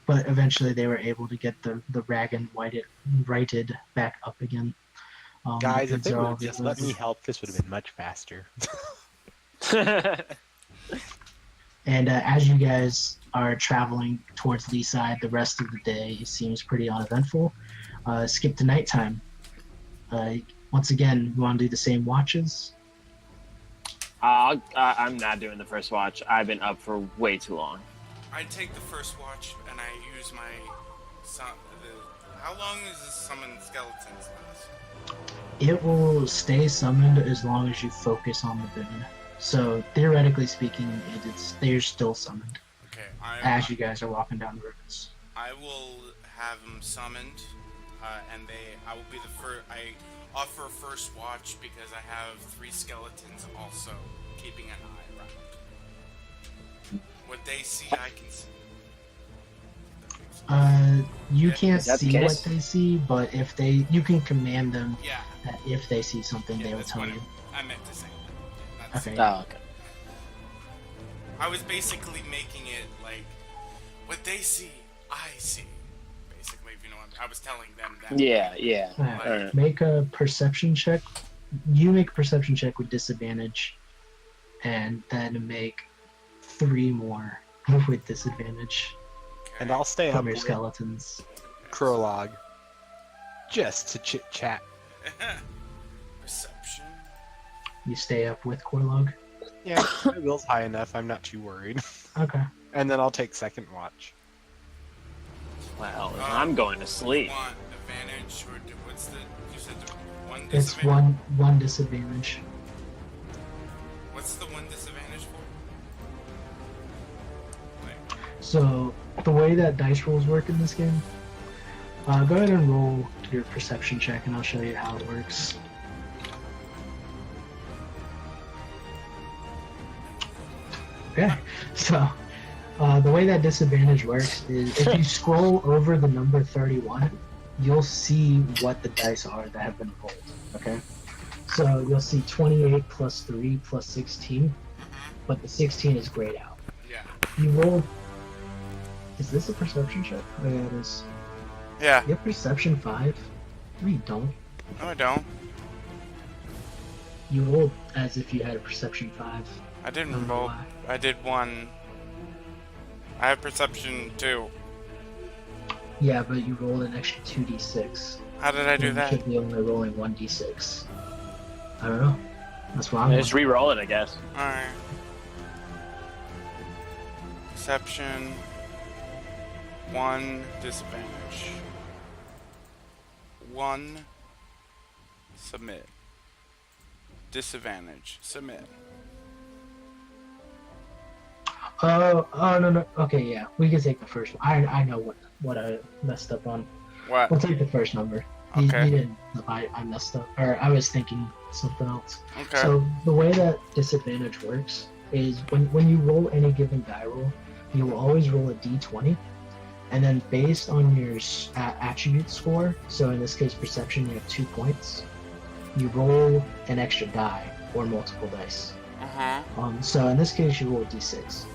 Speaker 3: But eventually they were able to get the wagon righted back up again.
Speaker 2: Guys, if
Speaker 3: because
Speaker 2: they
Speaker 3: they're
Speaker 2: would
Speaker 3: all
Speaker 2: have just
Speaker 3: good.
Speaker 2: let me help, this would have been much faster.
Speaker 3: And as you guys are traveling towards leeside, the rest of the day seems pretty uneventful. Skip to nighttime. Once again, you want to do the same watches?
Speaker 4: I'm not doing the first watch. I've been up for way too long.
Speaker 1: I take the first watch and I use my how long is this summoned skeletons last?
Speaker 3: It will stay summoned as long as you focus on the boon. So theoretically speaking, they're still summoned
Speaker 1: Okay,
Speaker 3: as you guys are walking down the roads.
Speaker 1: I will have them summoned, and I will be the first. I offer first watch because I have 3 skeletons also keeping an eye around. What they see, I can see. That makes
Speaker 3: You
Speaker 1: Yeah,
Speaker 3: can't
Speaker 4: is that the
Speaker 3: see
Speaker 4: case?
Speaker 3: what they see, but if you can command them
Speaker 1: Yeah.
Speaker 3: that if they see something,
Speaker 1: Yeah,
Speaker 3: they will
Speaker 1: that's
Speaker 3: tell
Speaker 1: what
Speaker 3: you.
Speaker 1: I meant to say. Yeah, not
Speaker 3: Okay.
Speaker 1: see.
Speaker 4: Oh, okay.
Speaker 1: I was basically making it like what they see, I see. Basically, if you know what I was telling them that.
Speaker 4: Yeah, yeah.
Speaker 3: Alright.
Speaker 4: Alright.
Speaker 3: Make a perception check. You make a perception check with disadvantage, and then make 3 more with disadvantage
Speaker 1: Okay.
Speaker 2: And I'll stay up
Speaker 3: from your
Speaker 2: with
Speaker 3: skeletons.
Speaker 2: Krolog just to chit chat.
Speaker 1: Perception.
Speaker 3: You stay up with Corlog.
Speaker 2: Yeah, my will's high enough. I'm not too worried.
Speaker 3: Okay.
Speaker 2: And then I'll take second watch.
Speaker 4: Well, I'm going to sleep.
Speaker 1: Want advantage or what's the? You said the one
Speaker 3: It's
Speaker 1: disadvantage.
Speaker 3: one disadvantage.
Speaker 1: What's the one disadvantage for? Like,
Speaker 3: So the way that dice rolls work in this game, go ahead and roll your perception check, and I'll show you how it works. Okay, so the way that disadvantage works is if you scroll over the number 31, you'll see what the dice are that have been rolled. Okay, so you'll see 28 plus 3 plus 16, but the 16 is grayed out.
Speaker 1: yeah.
Speaker 3: You roll. Is this a perception check? Oh yeah, it is.
Speaker 1: Yeah.
Speaker 3: You have perception 5? No, you don't.
Speaker 1: No, I don't.
Speaker 3: You rolled as if you had a perception 5.
Speaker 1: I didn't
Speaker 3: don't know
Speaker 1: roll.
Speaker 3: why.
Speaker 1: I did one. I have perception 2.
Speaker 3: Yeah, but you rolled an extra 2d6.
Speaker 1: How did I do
Speaker 3: You
Speaker 1: that?
Speaker 3: should be only rolling 1d6. I don't know. That's why I'm
Speaker 4: Just re-roll it, I guess.
Speaker 1: Alright. Perception. 1 disadvantage. 1 submit. Disadvantage. Submit.
Speaker 3: Oh no. Okay, yeah. We can take the first one. I know what I messed up on.
Speaker 1: What?
Speaker 3: We'll take the first number. You
Speaker 1: Okay.
Speaker 3: didn't. I messed up. Or I was thinking something else.
Speaker 1: Okay.
Speaker 3: So the way that disadvantage works is when you roll any given die roll, you will always roll a d20, and then based on your attribute score, so in this case perception, you have 2 points, you roll an extra die or multiple dice.
Speaker 1: Uh-huh.
Speaker 3: So in this case, you roll a d6.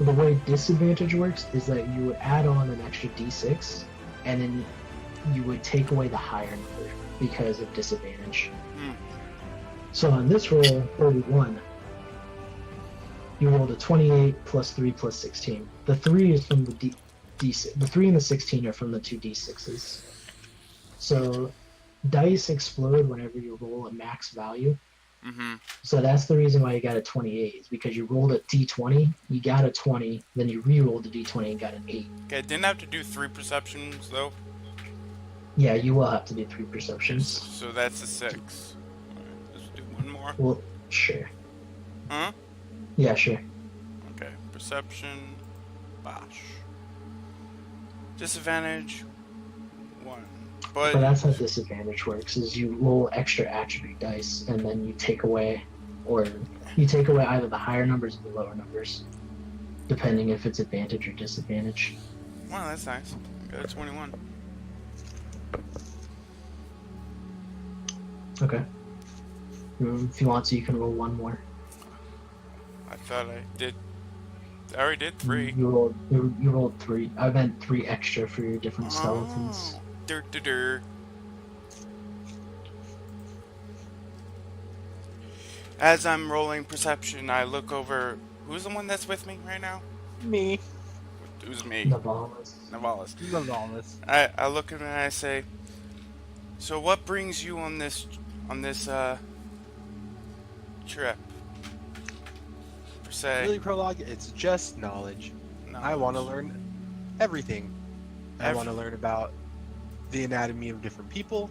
Speaker 3: The way disadvantage works is that you would add on an extra d6, and then you would take away the higher number because of disadvantage.
Speaker 1: Hmm.
Speaker 3: So on this roll, 31, you rolled a 28 plus 3 plus 16. The 3 is from the d6. The 3 and the 16 are from the 2 d6s. So dice explode whenever you roll a max value.
Speaker 1: Mm-hmm.
Speaker 3: So that's the reason why you got a 28, is because you rolled a d20, you got a 20, then you re-rolled the d20 and got an 8.
Speaker 1: Okay, didn't have to do 3 perceptions, though?
Speaker 3: Yeah, you will have to do 3 perceptions.
Speaker 1: So that's a 6. Alright, let's do one more.
Speaker 3: Well, sure.
Speaker 1: Huh?
Speaker 3: Yeah, sure.
Speaker 1: Okay, perception. Bosh. Disadvantage. 1.
Speaker 3: But
Speaker 1: But
Speaker 3: that's how disadvantage works, is you roll extra attribute dice, and then you take away either the higher numbers or the lower numbers, depending if it's advantage or disadvantage.
Speaker 1: wow, that's nice. Got a 21.
Speaker 3: Okay. If you want to, you can roll 1 more.
Speaker 1: I thought I did. I already did 3.
Speaker 3: You rolled 3. I meant 3 extra for your different skeletons.
Speaker 1: Oh. Dur, dur, dur. As I'm rolling perception, I look over. Who's the one that's with me right now?
Speaker 2: Me.
Speaker 1: Who's me?
Speaker 3: Navalis.
Speaker 1: Navalis.
Speaker 2: Love all this.
Speaker 1: I look at him and I say, "So what brings you on this trip?" Per se.
Speaker 2: Really, Prologue, it's just knowledge. I want to learn everything. I want to learn about the anatomy of different people,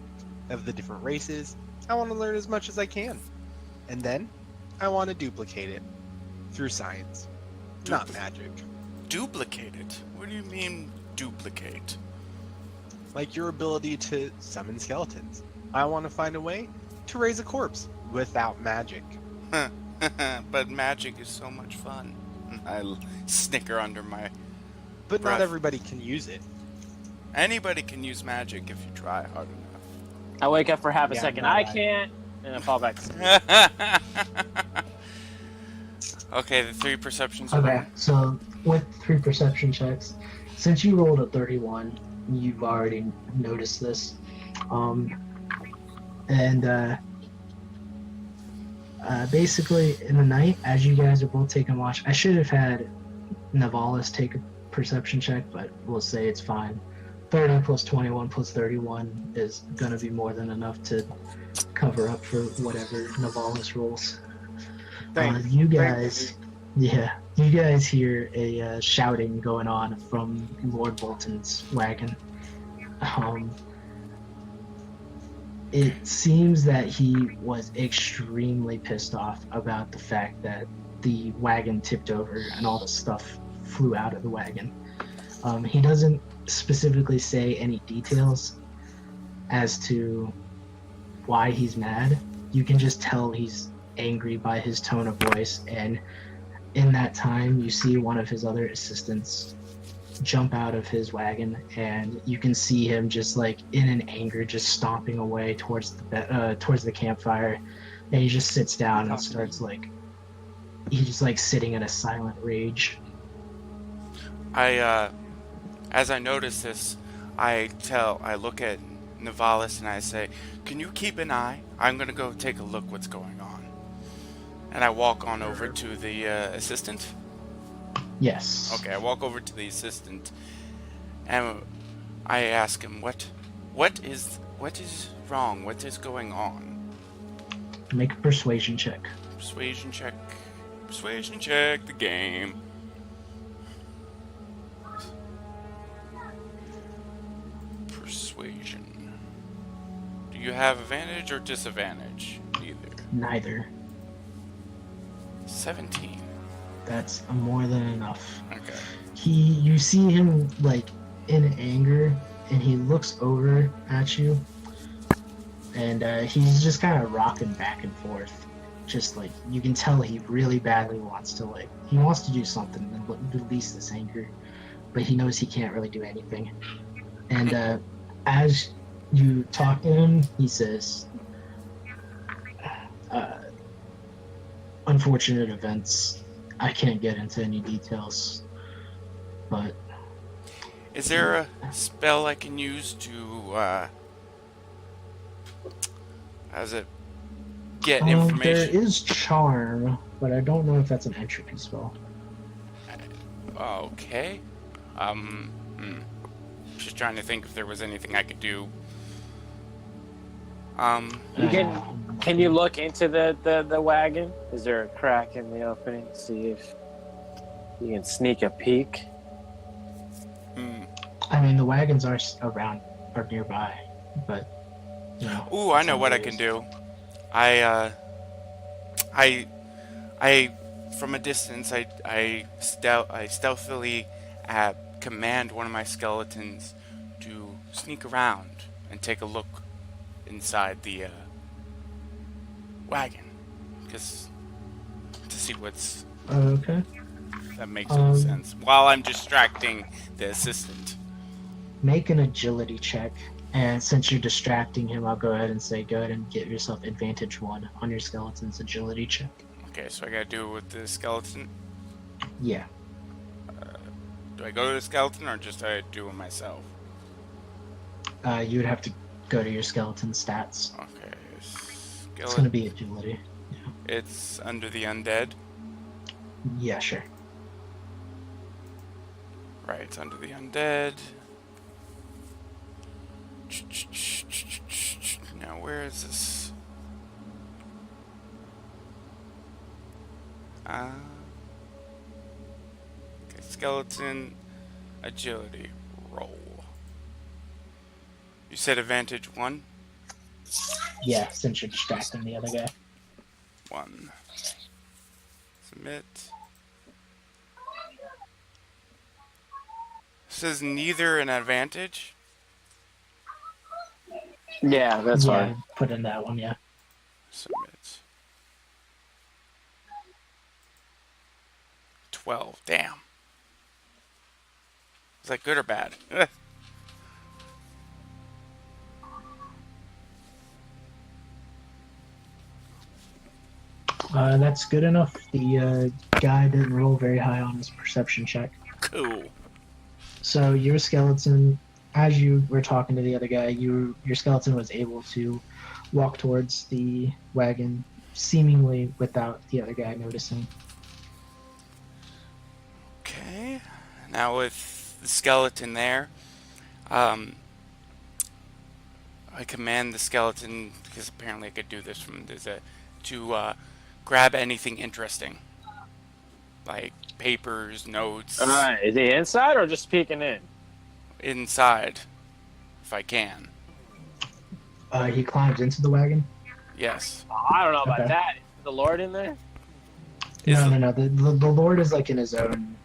Speaker 2: of the different races. I want to learn as much as I can. And then, I want to duplicate it. Through science. Not magic.
Speaker 1: Duplicate it. What do you mean duplicate?
Speaker 2: Like your ability to summon skeletons. I want to find a way to raise a corpse without magic.
Speaker 1: But magic is so much fun. I snicker under my
Speaker 2: But
Speaker 1: breath.
Speaker 2: not everybody can use it.
Speaker 1: Anybody can use magic if you try hard
Speaker 4: I wake up for half a
Speaker 2: Yeah,
Speaker 4: second.
Speaker 2: no,
Speaker 4: I can't, and I fall back to sleep.
Speaker 1: enough. Okay, the 3 perceptions are
Speaker 3: Okay,
Speaker 1: gone.
Speaker 3: so with 3 perception checks, since you rolled a 31, you've already noticed this. Um, and basically, in the night, as you guys are both taking watch, I should have had Navalis take a perception check, but we'll say it's fine. 30 plus 21 plus 31 is going to be more than enough to cover up for whatever Navalis rolls. You guys, yeah, you guys hear a shouting going on from Lord Bolton's wagon. It seems that he was extremely pissed off about the fact that the wagon tipped over and all the stuff flew out of the wagon. He doesn't specifically say any details as to why he's mad. You can just tell he's angry by his tone of voice, and in that time you see one of his other assistants jump out of his wagon, and you can see him just like in an anger just stomping away towards the campfire, and he just sits down and starts like he's just like sitting in a silent rage.
Speaker 1: As I notice this, I look at Navalis and I say, "Can you keep an eye? I'm gonna go take a look what's going on." And I walk on over to the assistant.
Speaker 3: Yes.
Speaker 1: Okay, I walk over to the assistant, and I ask him, "What is wrong? What is going on?"
Speaker 3: Make a persuasion check.
Speaker 1: Persuasion check. Persuasion check. The game. Persuasion. Do you have advantage or disadvantage? Neither.
Speaker 3: Neither.
Speaker 1: 17.
Speaker 3: That's more than enough.
Speaker 1: Okay.
Speaker 3: You see him like in anger, and he looks over at you, and he's just kind of rocking back and forth. Just like you can tell, he really badly wants to do something and release this anger, but he knows he can't really do anything. And as you talk to him, he says, "Unfortunate events. I can't get into any details, but
Speaker 1: Is there a spell I can use to get
Speaker 3: there
Speaker 1: information?
Speaker 3: is charm, but I don't know if that's an entropy spell."
Speaker 1: Okay. Just trying to think if there was anything I could do.
Speaker 4: You can you look into the wagon? Is there a crack in the opening? See if you can sneak a peek.
Speaker 3: I mean, the wagons are nearby, but you know.
Speaker 1: Ooh, I know what I can do. I from a distance, I stealthily command one of my skeletons to sneak around and take a look inside the wagon, because to see what's
Speaker 3: Okay.
Speaker 1: that makes any sense. While I'm distracting the assistant.
Speaker 3: Make an agility check, and since you're distracting him, I'll go ahead and get yourself advantage 1 on your skeleton's agility check.
Speaker 1: Okay, so I gotta do it with the skeleton.
Speaker 3: Yeah.
Speaker 1: Do I go to the skeleton or just I do it myself?
Speaker 3: You would have to go to your skeleton stats.
Speaker 1: Okay.
Speaker 3: It's going to be agility.
Speaker 1: It's under the undead.
Speaker 3: Yeah, sure.
Speaker 1: Right, it's under the undead. Now, where is this? Okay, skeleton, agility, roll. You said advantage 1?
Speaker 3: Yeah, since you're distracting the other guy.
Speaker 1: 1. Submit. Says neither an advantage.
Speaker 4: Yeah, that's fine.
Speaker 3: Put in that one, yeah.
Speaker 1: Submit. 12. Damn. Is that good or bad?
Speaker 3: That's good enough. The guy didn't roll very high on his perception check.
Speaker 1: Cool.
Speaker 3: So your skeleton, as you were talking to the other guy, your skeleton was able to walk towards the wagon, seemingly without the other guy noticing.
Speaker 1: Okay. Now with the skeleton there, I command the skeleton, because apparently I could do this from to grab anything interesting, like papers, notes,
Speaker 4: All right, is he inside or just peeking in?
Speaker 1: inside, if I can.
Speaker 3: He climbs into the wagon.
Speaker 1: Yes.
Speaker 4: Oh, I don't know about
Speaker 3: Okay.
Speaker 4: that. Is the Lord in there?
Speaker 3: No. The Lord is like in his own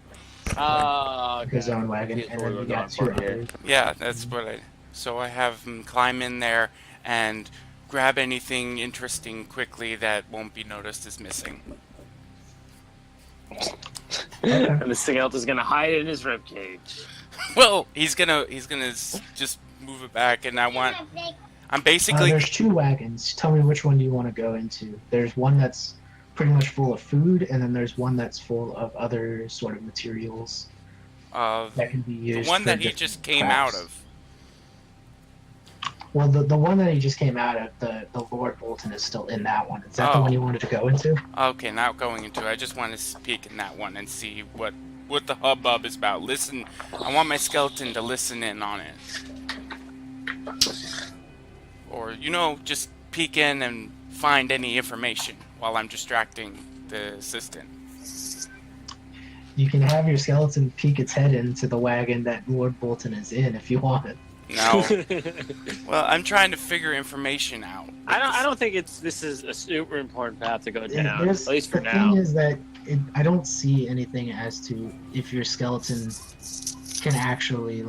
Speaker 4: Oh, okay.
Speaker 3: his own wagon,
Speaker 4: He's
Speaker 3: and then you
Speaker 4: going
Speaker 3: got
Speaker 4: on
Speaker 3: two
Speaker 4: for here.
Speaker 3: others.
Speaker 1: Yeah, that's what I. So I have him climb in there and grab anything interesting quickly that won't be noticed as missing.
Speaker 3: Okay.
Speaker 4: And the skeleton's gonna hide in his ribcage.
Speaker 1: Well, he's gonna just move it back, and I'm basically
Speaker 3: There's two wagons. Tell me which one do you want to go into. There's one that's pretty much full of food, and then there's one that's full of other sort of materials that can be
Speaker 1: the
Speaker 3: used.
Speaker 1: one
Speaker 3: for
Speaker 1: that he
Speaker 3: different
Speaker 1: just came out
Speaker 3: crafts.
Speaker 1: of.
Speaker 3: Well, the one that he just came out of, the Lord Bolton is still in that one. Is that the
Speaker 1: Oh.
Speaker 3: one you wanted to go into?
Speaker 1: Okay, not going into it. I just want to peek in that one and see what the hubbub is about. Listen, I want my skeleton to listen in on it. Or, just peek in and find any information while I'm distracting the assistant.
Speaker 3: You can have your skeleton peek its head into the wagon that Lord Bolton is in if you want it.
Speaker 1: No. Well, I'm trying to figure information out.
Speaker 4: I don't think this is a super important path to go down.
Speaker 3: There's-
Speaker 4: At least for
Speaker 3: the
Speaker 4: now.
Speaker 3: thing is that I don't see anything as to if your skeleton can actually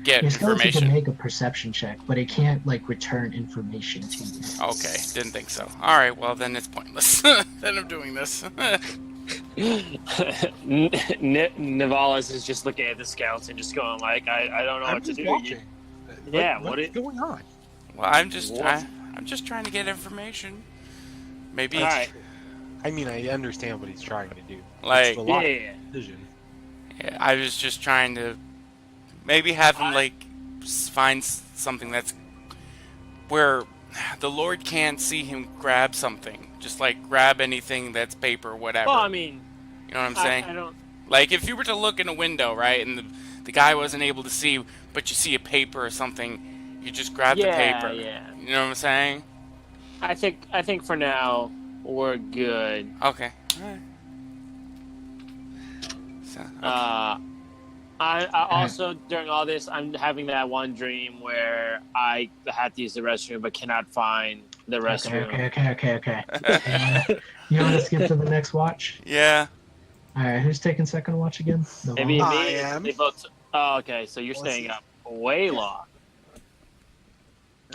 Speaker 1: Get
Speaker 3: your skeleton can
Speaker 1: information.
Speaker 3: make a perception check, but it can't return information to you.
Speaker 1: Okay, didn't think so. Alright, well then it's pointless. Then I'm doing this.
Speaker 4: Navalis is just looking at the skeleton, just going like, I don't know
Speaker 5: I'm
Speaker 4: what to
Speaker 5: just
Speaker 4: do.
Speaker 5: watching.
Speaker 4: Yeah,
Speaker 5: what is going on?
Speaker 1: Well, I'm just
Speaker 4: What?
Speaker 1: I'm just trying to get information. Maybe
Speaker 4: All right.
Speaker 5: I mean, I understand what he's trying to do.
Speaker 1: Like-
Speaker 5: It's the logical
Speaker 4: Yeah.
Speaker 5: decision.
Speaker 1: yeah, I was just trying to maybe have him find something that's where the Lord can't see him grab something. Just grab anything that's paper, whatever.
Speaker 4: Well, I mean,
Speaker 1: You know what I'm saying?
Speaker 4: I don't.
Speaker 1: Like if you were to look in a window, right, and the guy wasn't able to see, but you see a paper or something, you just grab the paper.
Speaker 4: Yeah.
Speaker 1: You know what I'm saying?
Speaker 4: I think for now we're good.
Speaker 1: Okay. Alright. So, okay.
Speaker 4: I also during all this, I'm having that one dream where I had to use the restroom but cannot find the restroom.
Speaker 3: Okay. You want to skip to the next watch?
Speaker 1: Yeah.
Speaker 3: All right, who's taking second watch again? No
Speaker 4: Maybe
Speaker 3: one?
Speaker 5: I
Speaker 4: me.
Speaker 5: am.
Speaker 4: They both. Oh, okay. So you're
Speaker 5: Let's
Speaker 4: staying
Speaker 5: see.
Speaker 4: up way long.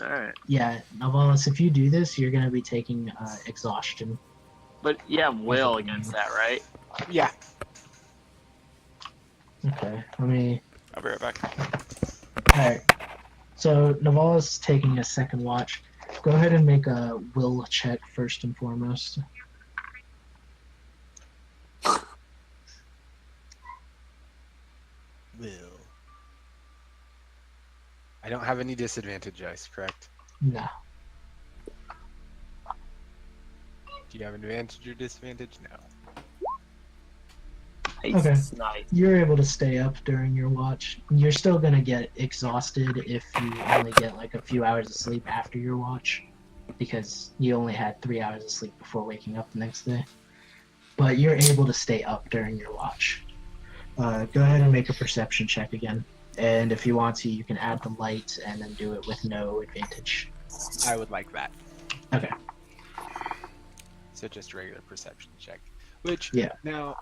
Speaker 4: All right.
Speaker 3: Yeah, Novalis, if you do this, you're going to be taking exhaustion.
Speaker 4: But you have will against that, right?
Speaker 5: Yeah.
Speaker 3: Okay, let me.
Speaker 1: I'll be right back.
Speaker 3: Alright. So, Novalis is taking a second watch. Go ahead and make a will check first and foremost.
Speaker 5: Will. I don't have any disadvantage dice, correct?
Speaker 3: No.
Speaker 5: Do you have an advantage or disadvantage? No.
Speaker 3: Okay.
Speaker 4: Nice.
Speaker 3: You're able to stay up during your watch. You're still going to get exhausted if you only get a few hours of sleep after your watch, because you only had 3 hours of sleep before waking up the next day. But you're able to stay up during your watch. Go ahead and make a perception check again. And if you want to, you can add the light and then do it with no advantage.
Speaker 5: I would like that.
Speaker 3: Okay.
Speaker 5: So just a regular perception check. Which,
Speaker 3: Yeah.
Speaker 5: now,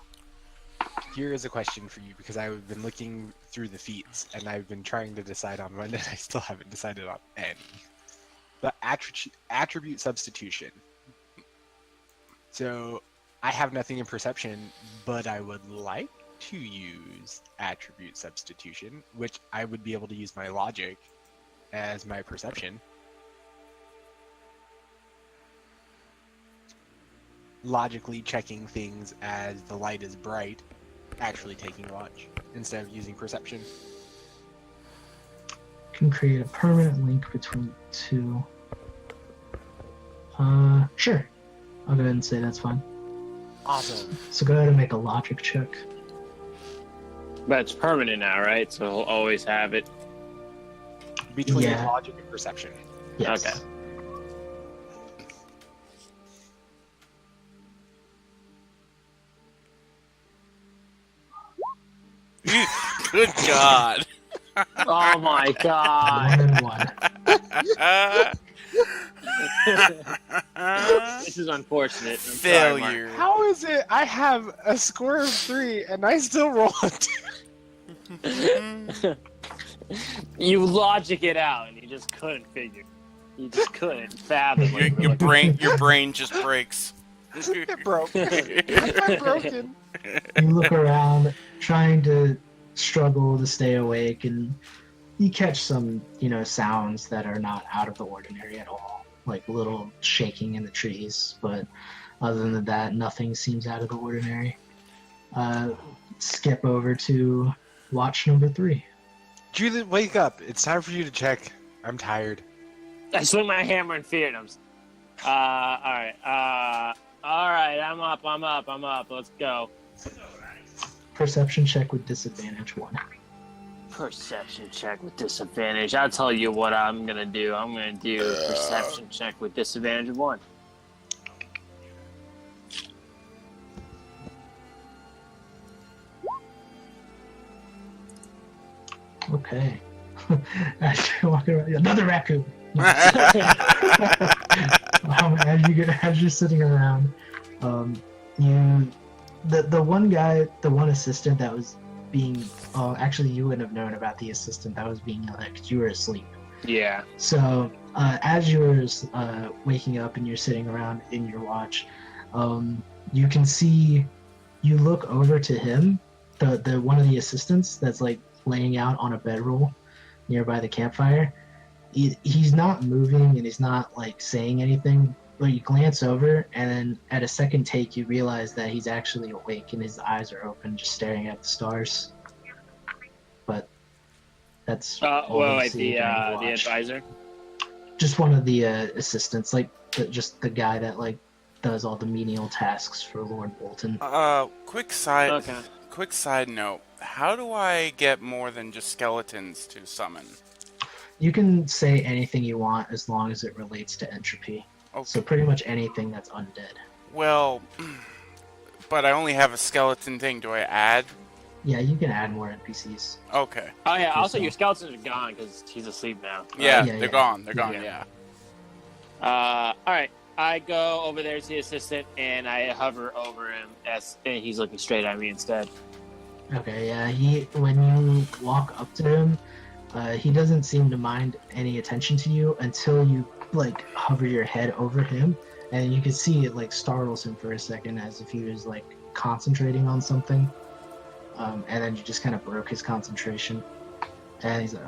Speaker 5: here is a question for you, because I've been looking through the feats, and I've been trying to decide on one, and I still haven't decided on any. But attribute substitution. So, I have nothing in perception, but I would like to use attribute substitution, which I would be able to use my logic as my perception. logically checking things as the light is bright, actually taking watch instead of using perception.
Speaker 3: Can create a permanent link between two. Sure. I'll go ahead and say that's fine.
Speaker 5: Awesome.
Speaker 3: So go ahead and make a logic check.
Speaker 4: But it's permanent now, right? So he'll always have it.
Speaker 5: Between
Speaker 3: Yeah.
Speaker 5: logic and perception.
Speaker 3: Yes.
Speaker 4: Okay.
Speaker 1: Good God.
Speaker 4: Oh my god.
Speaker 3: 1 and 1.
Speaker 4: This is unfortunate. I'm sorry,
Speaker 1: Failure.
Speaker 5: How is it I have a score of 3 and I still roll a 2?
Speaker 4: Mark. You logic it out, and you just couldn't figure. You just couldn't fathom. what you were
Speaker 1: Your brain just breaks.
Speaker 5: It broke. I'm broken.
Speaker 3: You look around, trying to struggle to stay awake, and you catch some, sounds that are not out of the ordinary at all, like little shaking in the trees. But other than that, nothing seems out of the ordinary. Skip over to watch number 3.
Speaker 5: Judith, wake up. It's time for you to check. I'm tired.
Speaker 4: I swing my hammer in fear, and I'm. All right. I'm up. Let's go.
Speaker 3: Perception check with disadvantage 1.
Speaker 4: Perception check with disadvantage. I'll tell you what I'm gonna do. I'm gonna do a perception check with disadvantage 1.
Speaker 3: Okay. As you're walking around, another raccoon. As you're sitting around, the one guy, the one assistant that was being, actually you wouldn't have known about the assistant that was being yelled at because you were asleep.
Speaker 4: Yeah.
Speaker 3: So as you were waking up and you're sitting around in your watch, you can see, you look over to him, the one of the assistants that's like laying out on a bedroll nearby the campfire. He's not moving and he's not like saying anything, but you glance over and then at a second take you realize that he's actually awake and his eyes are open, just staring at the stars. But that's all you
Speaker 4: wait,
Speaker 3: see
Speaker 4: the
Speaker 3: during watch.
Speaker 4: advisor.
Speaker 3: Just one of the assistants, like just the guy that like does all the menial tasks for Lord Bolton.
Speaker 1: Quick side
Speaker 4: Okay.
Speaker 1: note. How do I get more than just skeletons to summon?
Speaker 3: You can say anything you want as long as it relates to entropy.
Speaker 1: Okay.
Speaker 3: So pretty much anything that's undead.
Speaker 1: Well, but I only have a skeleton thing. Do I add?
Speaker 3: Yeah, you can add more NPCs.
Speaker 1: Okay.
Speaker 4: Oh yeah. Also,
Speaker 3: Yourself.
Speaker 4: your skeletons are gone because he's asleep now.
Speaker 1: Yeah,
Speaker 3: Yeah,
Speaker 1: they're
Speaker 3: yeah.
Speaker 1: gone. They're gone.
Speaker 4: Yeah.
Speaker 1: Yeah.
Speaker 4: All right. I go over there to the assistant and I hover over him and he's looking straight at me instead.
Speaker 3: Okay, yeah, when you walk up to him, he doesn't seem to mind any attention to you until you like hover your head over him, and you can see it like startles him for a second as if he was like concentrating on something, and then you just kind of broke his concentration, and he's like,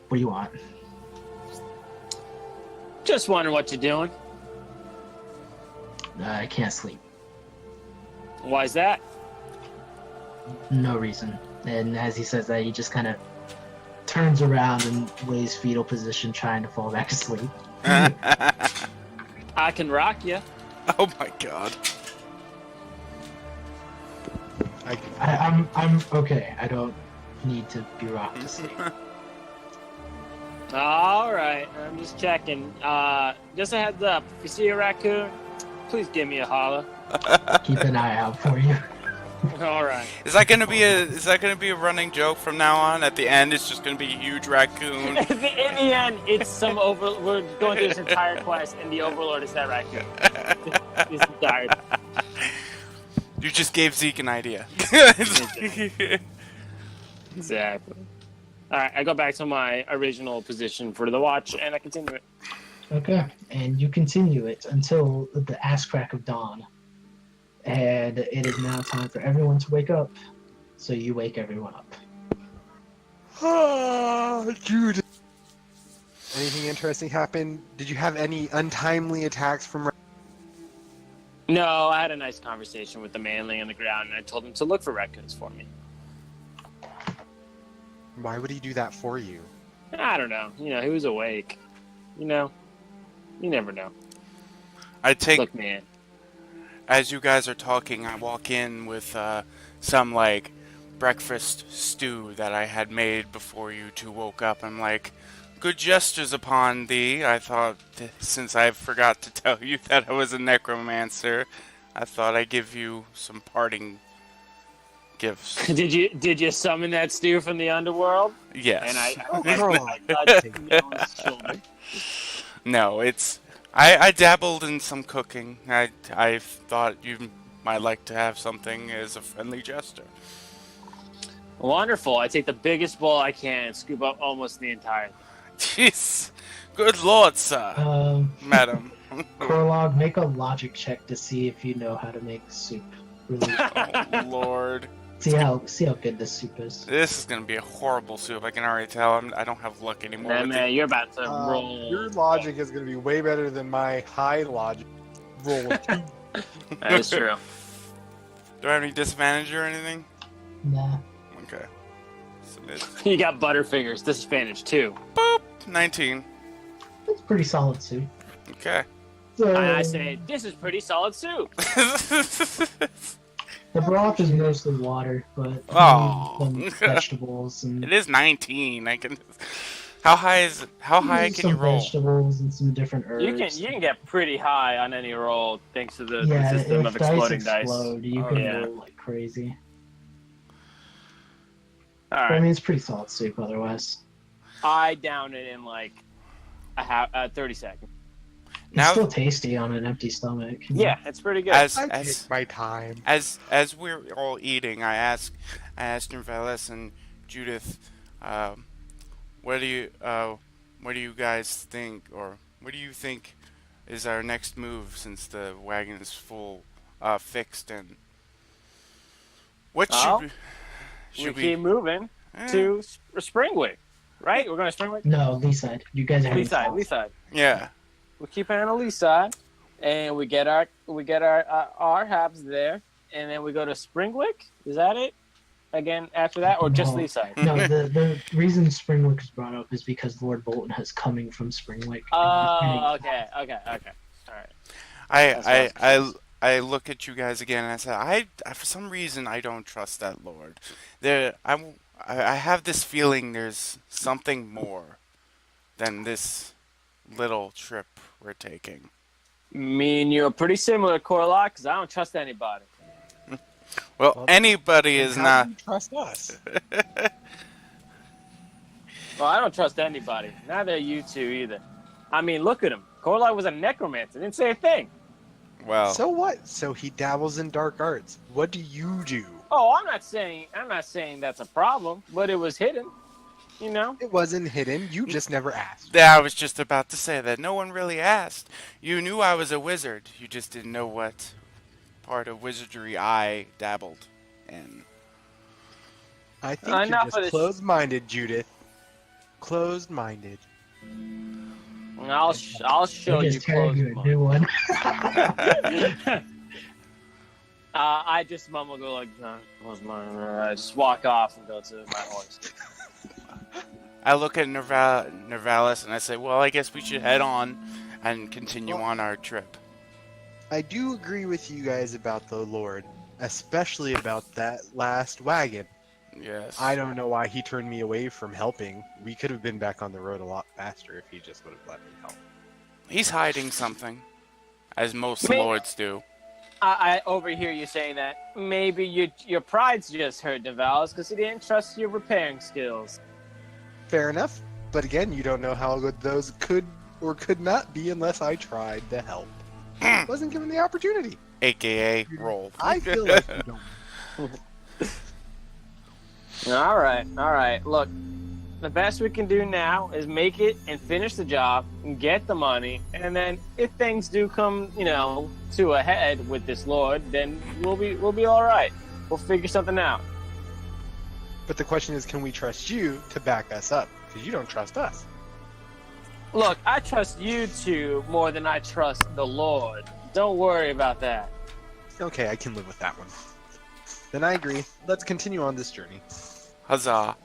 Speaker 3: what do you want?
Speaker 4: Just wondering what you're doing.
Speaker 3: I can't sleep.
Speaker 4: Why's that?
Speaker 3: No reason. And as he says that, he just kind of turns around and lays fetal position, trying to fall back asleep.
Speaker 4: I can rock you.
Speaker 1: Oh my god.
Speaker 3: I'm okay. I don't need to be rocked to sleep.
Speaker 4: All right. I'm just checking. Just a heads up. If you see a raccoon, please give me a holler.
Speaker 3: Keep an eye out for you.
Speaker 4: All right.
Speaker 1: Is that gonna be a running joke from now on? At the end, it's just gonna be a huge raccoon.
Speaker 4: In the end, it's some We're going through this entire quest, and the overlord is that raccoon. This entire.
Speaker 1: You just gave Zeke an idea.
Speaker 4: Exactly. All right. I go back to my original position for the watch, and I continue it.
Speaker 3: Okay, and you continue it until the ass crack of dawn. And it is now time for everyone to wake up. So you wake everyone up.
Speaker 5: Oh, Jude. Anything interesting happen? Did you have any untimely attacks from?
Speaker 4: No, I had a nice conversation with the man laying on the ground, and I told him to look for raccoons for me.
Speaker 5: Why would he do that for you?
Speaker 4: I don't know. He was awake. You never know.
Speaker 1: I take
Speaker 4: Look, man.
Speaker 1: as you guys are talking, I walk in with some like breakfast stew that I had made before you two woke up. I'm like, good gestures upon thee. I thought, since I forgot to tell you that I was a necromancer, I thought I'd give you some parting gifts.
Speaker 4: Did you summon that stew from the underworld?
Speaker 1: Yes.
Speaker 4: And I touched me on his shoulder.
Speaker 1: No, I dabbled in some cooking. I thought you might like to have something as a friendly gesture.
Speaker 4: Wonderful. I take the biggest bowl I can and scoop up almost the entire thing.
Speaker 1: Jeez. Good lord, sir. Madam.
Speaker 3: Corlog, make a logic check to see if you know how to make soup. Really,
Speaker 1: Oh, Lord.
Speaker 3: see how good this soup is.
Speaker 1: This is going to be a horrible soup. I can already tell. I don't have luck anymore.
Speaker 4: Nah,
Speaker 1: with
Speaker 4: man,
Speaker 1: it.
Speaker 4: you're about to roll.
Speaker 5: Your logic is going to be way better than my high logic roll.
Speaker 4: That is true.
Speaker 1: Do I have any disadvantage or anything?
Speaker 3: Nah.
Speaker 1: Okay. Submit.
Speaker 4: You got Butterfingers disadvantage too.
Speaker 1: Boop. 19.
Speaker 3: It's pretty solid soup.
Speaker 1: Okay.
Speaker 3: So,
Speaker 4: And I say, this is pretty solid soup.
Speaker 3: the broth is mostly water, but
Speaker 1: Aw.
Speaker 3: some vegetables and
Speaker 1: It is 19. I can. How high can
Speaker 3: some
Speaker 1: you roll?
Speaker 3: vegetables and some different herbs.
Speaker 4: You can get pretty high on any roll thanks to the
Speaker 3: yeah,
Speaker 4: system
Speaker 3: if
Speaker 4: of exploding
Speaker 3: dice explode, you
Speaker 1: Oh,
Speaker 3: can
Speaker 4: yeah.
Speaker 3: roll like crazy.
Speaker 4: All
Speaker 3: But, I
Speaker 4: right.
Speaker 3: mean, it's pretty solid soup otherwise.
Speaker 4: I down it in like 30 seconds.
Speaker 3: It's
Speaker 1: Now,
Speaker 3: still tasty on an empty stomach.
Speaker 4: Yeah, it's pretty good.
Speaker 1: as
Speaker 5: I take my time.
Speaker 1: as we're all eating, I asked Nervalis and Judith, what do you guys think, or what do you think is our next move since the wagon is full, fixed, and what
Speaker 4: Well,
Speaker 1: should
Speaker 4: we keep moving
Speaker 1: eh,
Speaker 4: to Springwick, right? We're going to Springwick?
Speaker 3: No, leeside. You guys are heading south.
Speaker 4: Leeside.
Speaker 1: yeah.
Speaker 4: We keep on the Leeside, and we get our habs there, and then we go to Springwick. Is that it? Again after that, or just
Speaker 3: No.
Speaker 4: Leeside?
Speaker 3: No, the reason Springwick is brought up is because Lord Bolton has coming from Springwick.
Speaker 4: Oh, okay. All right.
Speaker 1: I look at you guys again and I say, I for some reason I don't trust that Lord. I have this feeling there's something more than this little trip we're taking.
Speaker 4: Me and you are pretty similar, Corlock, because I don't trust anybody.
Speaker 1: Well, anybody is
Speaker 5: How
Speaker 1: not.
Speaker 5: do you trust us?
Speaker 4: Well, I don't trust anybody. Neither you two either. I mean, look at him. Corlock was a necromancer. Didn't say a thing.
Speaker 1: Well,
Speaker 5: So what? So he dabbles in dark arts. What do you do?
Speaker 4: Oh, I'm not saying that's a problem, but it was hidden. You know.
Speaker 5: It wasn't hidden. You just never asked.
Speaker 1: yeah, I was just about to say that. No one really asked. You knew I was a wizard. You just didn't know what part of wizardry I dabbled in.
Speaker 5: I think
Speaker 4: Enough
Speaker 5: you're
Speaker 4: of
Speaker 5: just
Speaker 4: this.
Speaker 5: closed-minded, Judith. Closed-minded.
Speaker 4: I'll show
Speaker 3: I
Speaker 4: you
Speaker 3: just turned
Speaker 4: close.
Speaker 3: you a new one.
Speaker 4: I just mumble, go like, close mine. I just walk off and go to my horse.
Speaker 1: I look at Nervalis and I say, well, I guess we should head on and continue on our trip.
Speaker 5: I do agree with you guys about the Lord, especially about that last wagon.
Speaker 1: Yes.
Speaker 5: I don't know why he turned me away from helping. We could have been back on the road a lot faster if he just would have let me help.
Speaker 1: He's hiding something, as most
Speaker 4: Maybe-
Speaker 1: lords do.
Speaker 4: I overhear you saying that maybe your pride's just hurt, Devalis, because he didn't trust your repairing skills.
Speaker 5: Fair enough, but again, you don't know how good those could or could not be unless I tried to help. Wasn't given the opportunity.
Speaker 1: AKA roll.
Speaker 5: I feel like you don't.
Speaker 4: All right. Look, the best we can do now is make it and finish the job and get the money, and then if things do come, to a head with this lord, then we'll be all right. We'll figure something out.
Speaker 5: But the question is, can we trust you to back us up? Because you don't trust us.
Speaker 4: Look, I trust you two more than I trust the Lord. Don't worry about that.
Speaker 5: Okay, I can live with that one. Then I agree. Let's continue on this journey.
Speaker 1: Huzzah.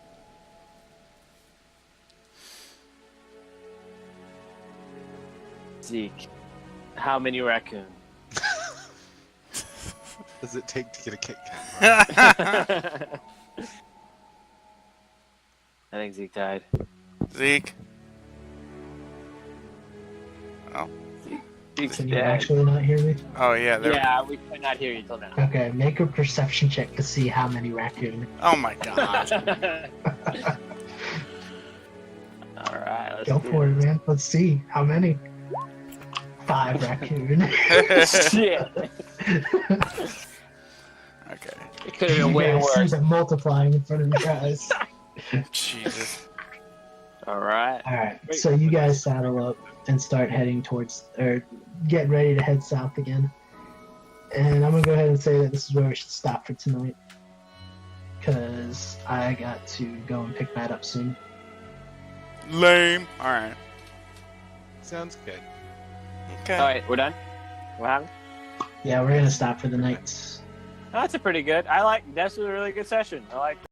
Speaker 4: Zeke, how many raccoon?
Speaker 5: Does it take to get a Kit Kat?
Speaker 4: I think Zeke died.
Speaker 1: Zeke. Oh.
Speaker 4: Zeke's
Speaker 3: Can you
Speaker 4: dead.
Speaker 3: actually not hear me?
Speaker 1: Oh yeah. There.
Speaker 4: Yeah, we could not hear you till now.
Speaker 3: Okay, make a perception check to see how many raccoon.
Speaker 1: Oh my god.
Speaker 4: All right, let's
Speaker 3: Go
Speaker 4: do
Speaker 3: for it,
Speaker 4: this.
Speaker 3: man. Let's see how many. 5 raccoon.
Speaker 4: Shit,
Speaker 1: Okay.
Speaker 4: it could have been
Speaker 3: You
Speaker 4: way
Speaker 3: guys see
Speaker 4: worse.
Speaker 3: them multiplying in front of your guys.
Speaker 1: Jesus.
Speaker 4: All right.
Speaker 3: All right,
Speaker 4: Wait.
Speaker 3: so you guys saddle up and start heading towards, or get ready to head south again. And I'm gonna go ahead and say that this is where we should stop for tonight, because I got to go and pick Matt up soon.
Speaker 1: Lame. All right.
Speaker 5: Sounds good.
Speaker 1: Okay.
Speaker 4: All right, we're done. What happened?
Speaker 3: Yeah, we're gonna stop for the night.
Speaker 4: Oh, that's a pretty good. That's a really good session. I like.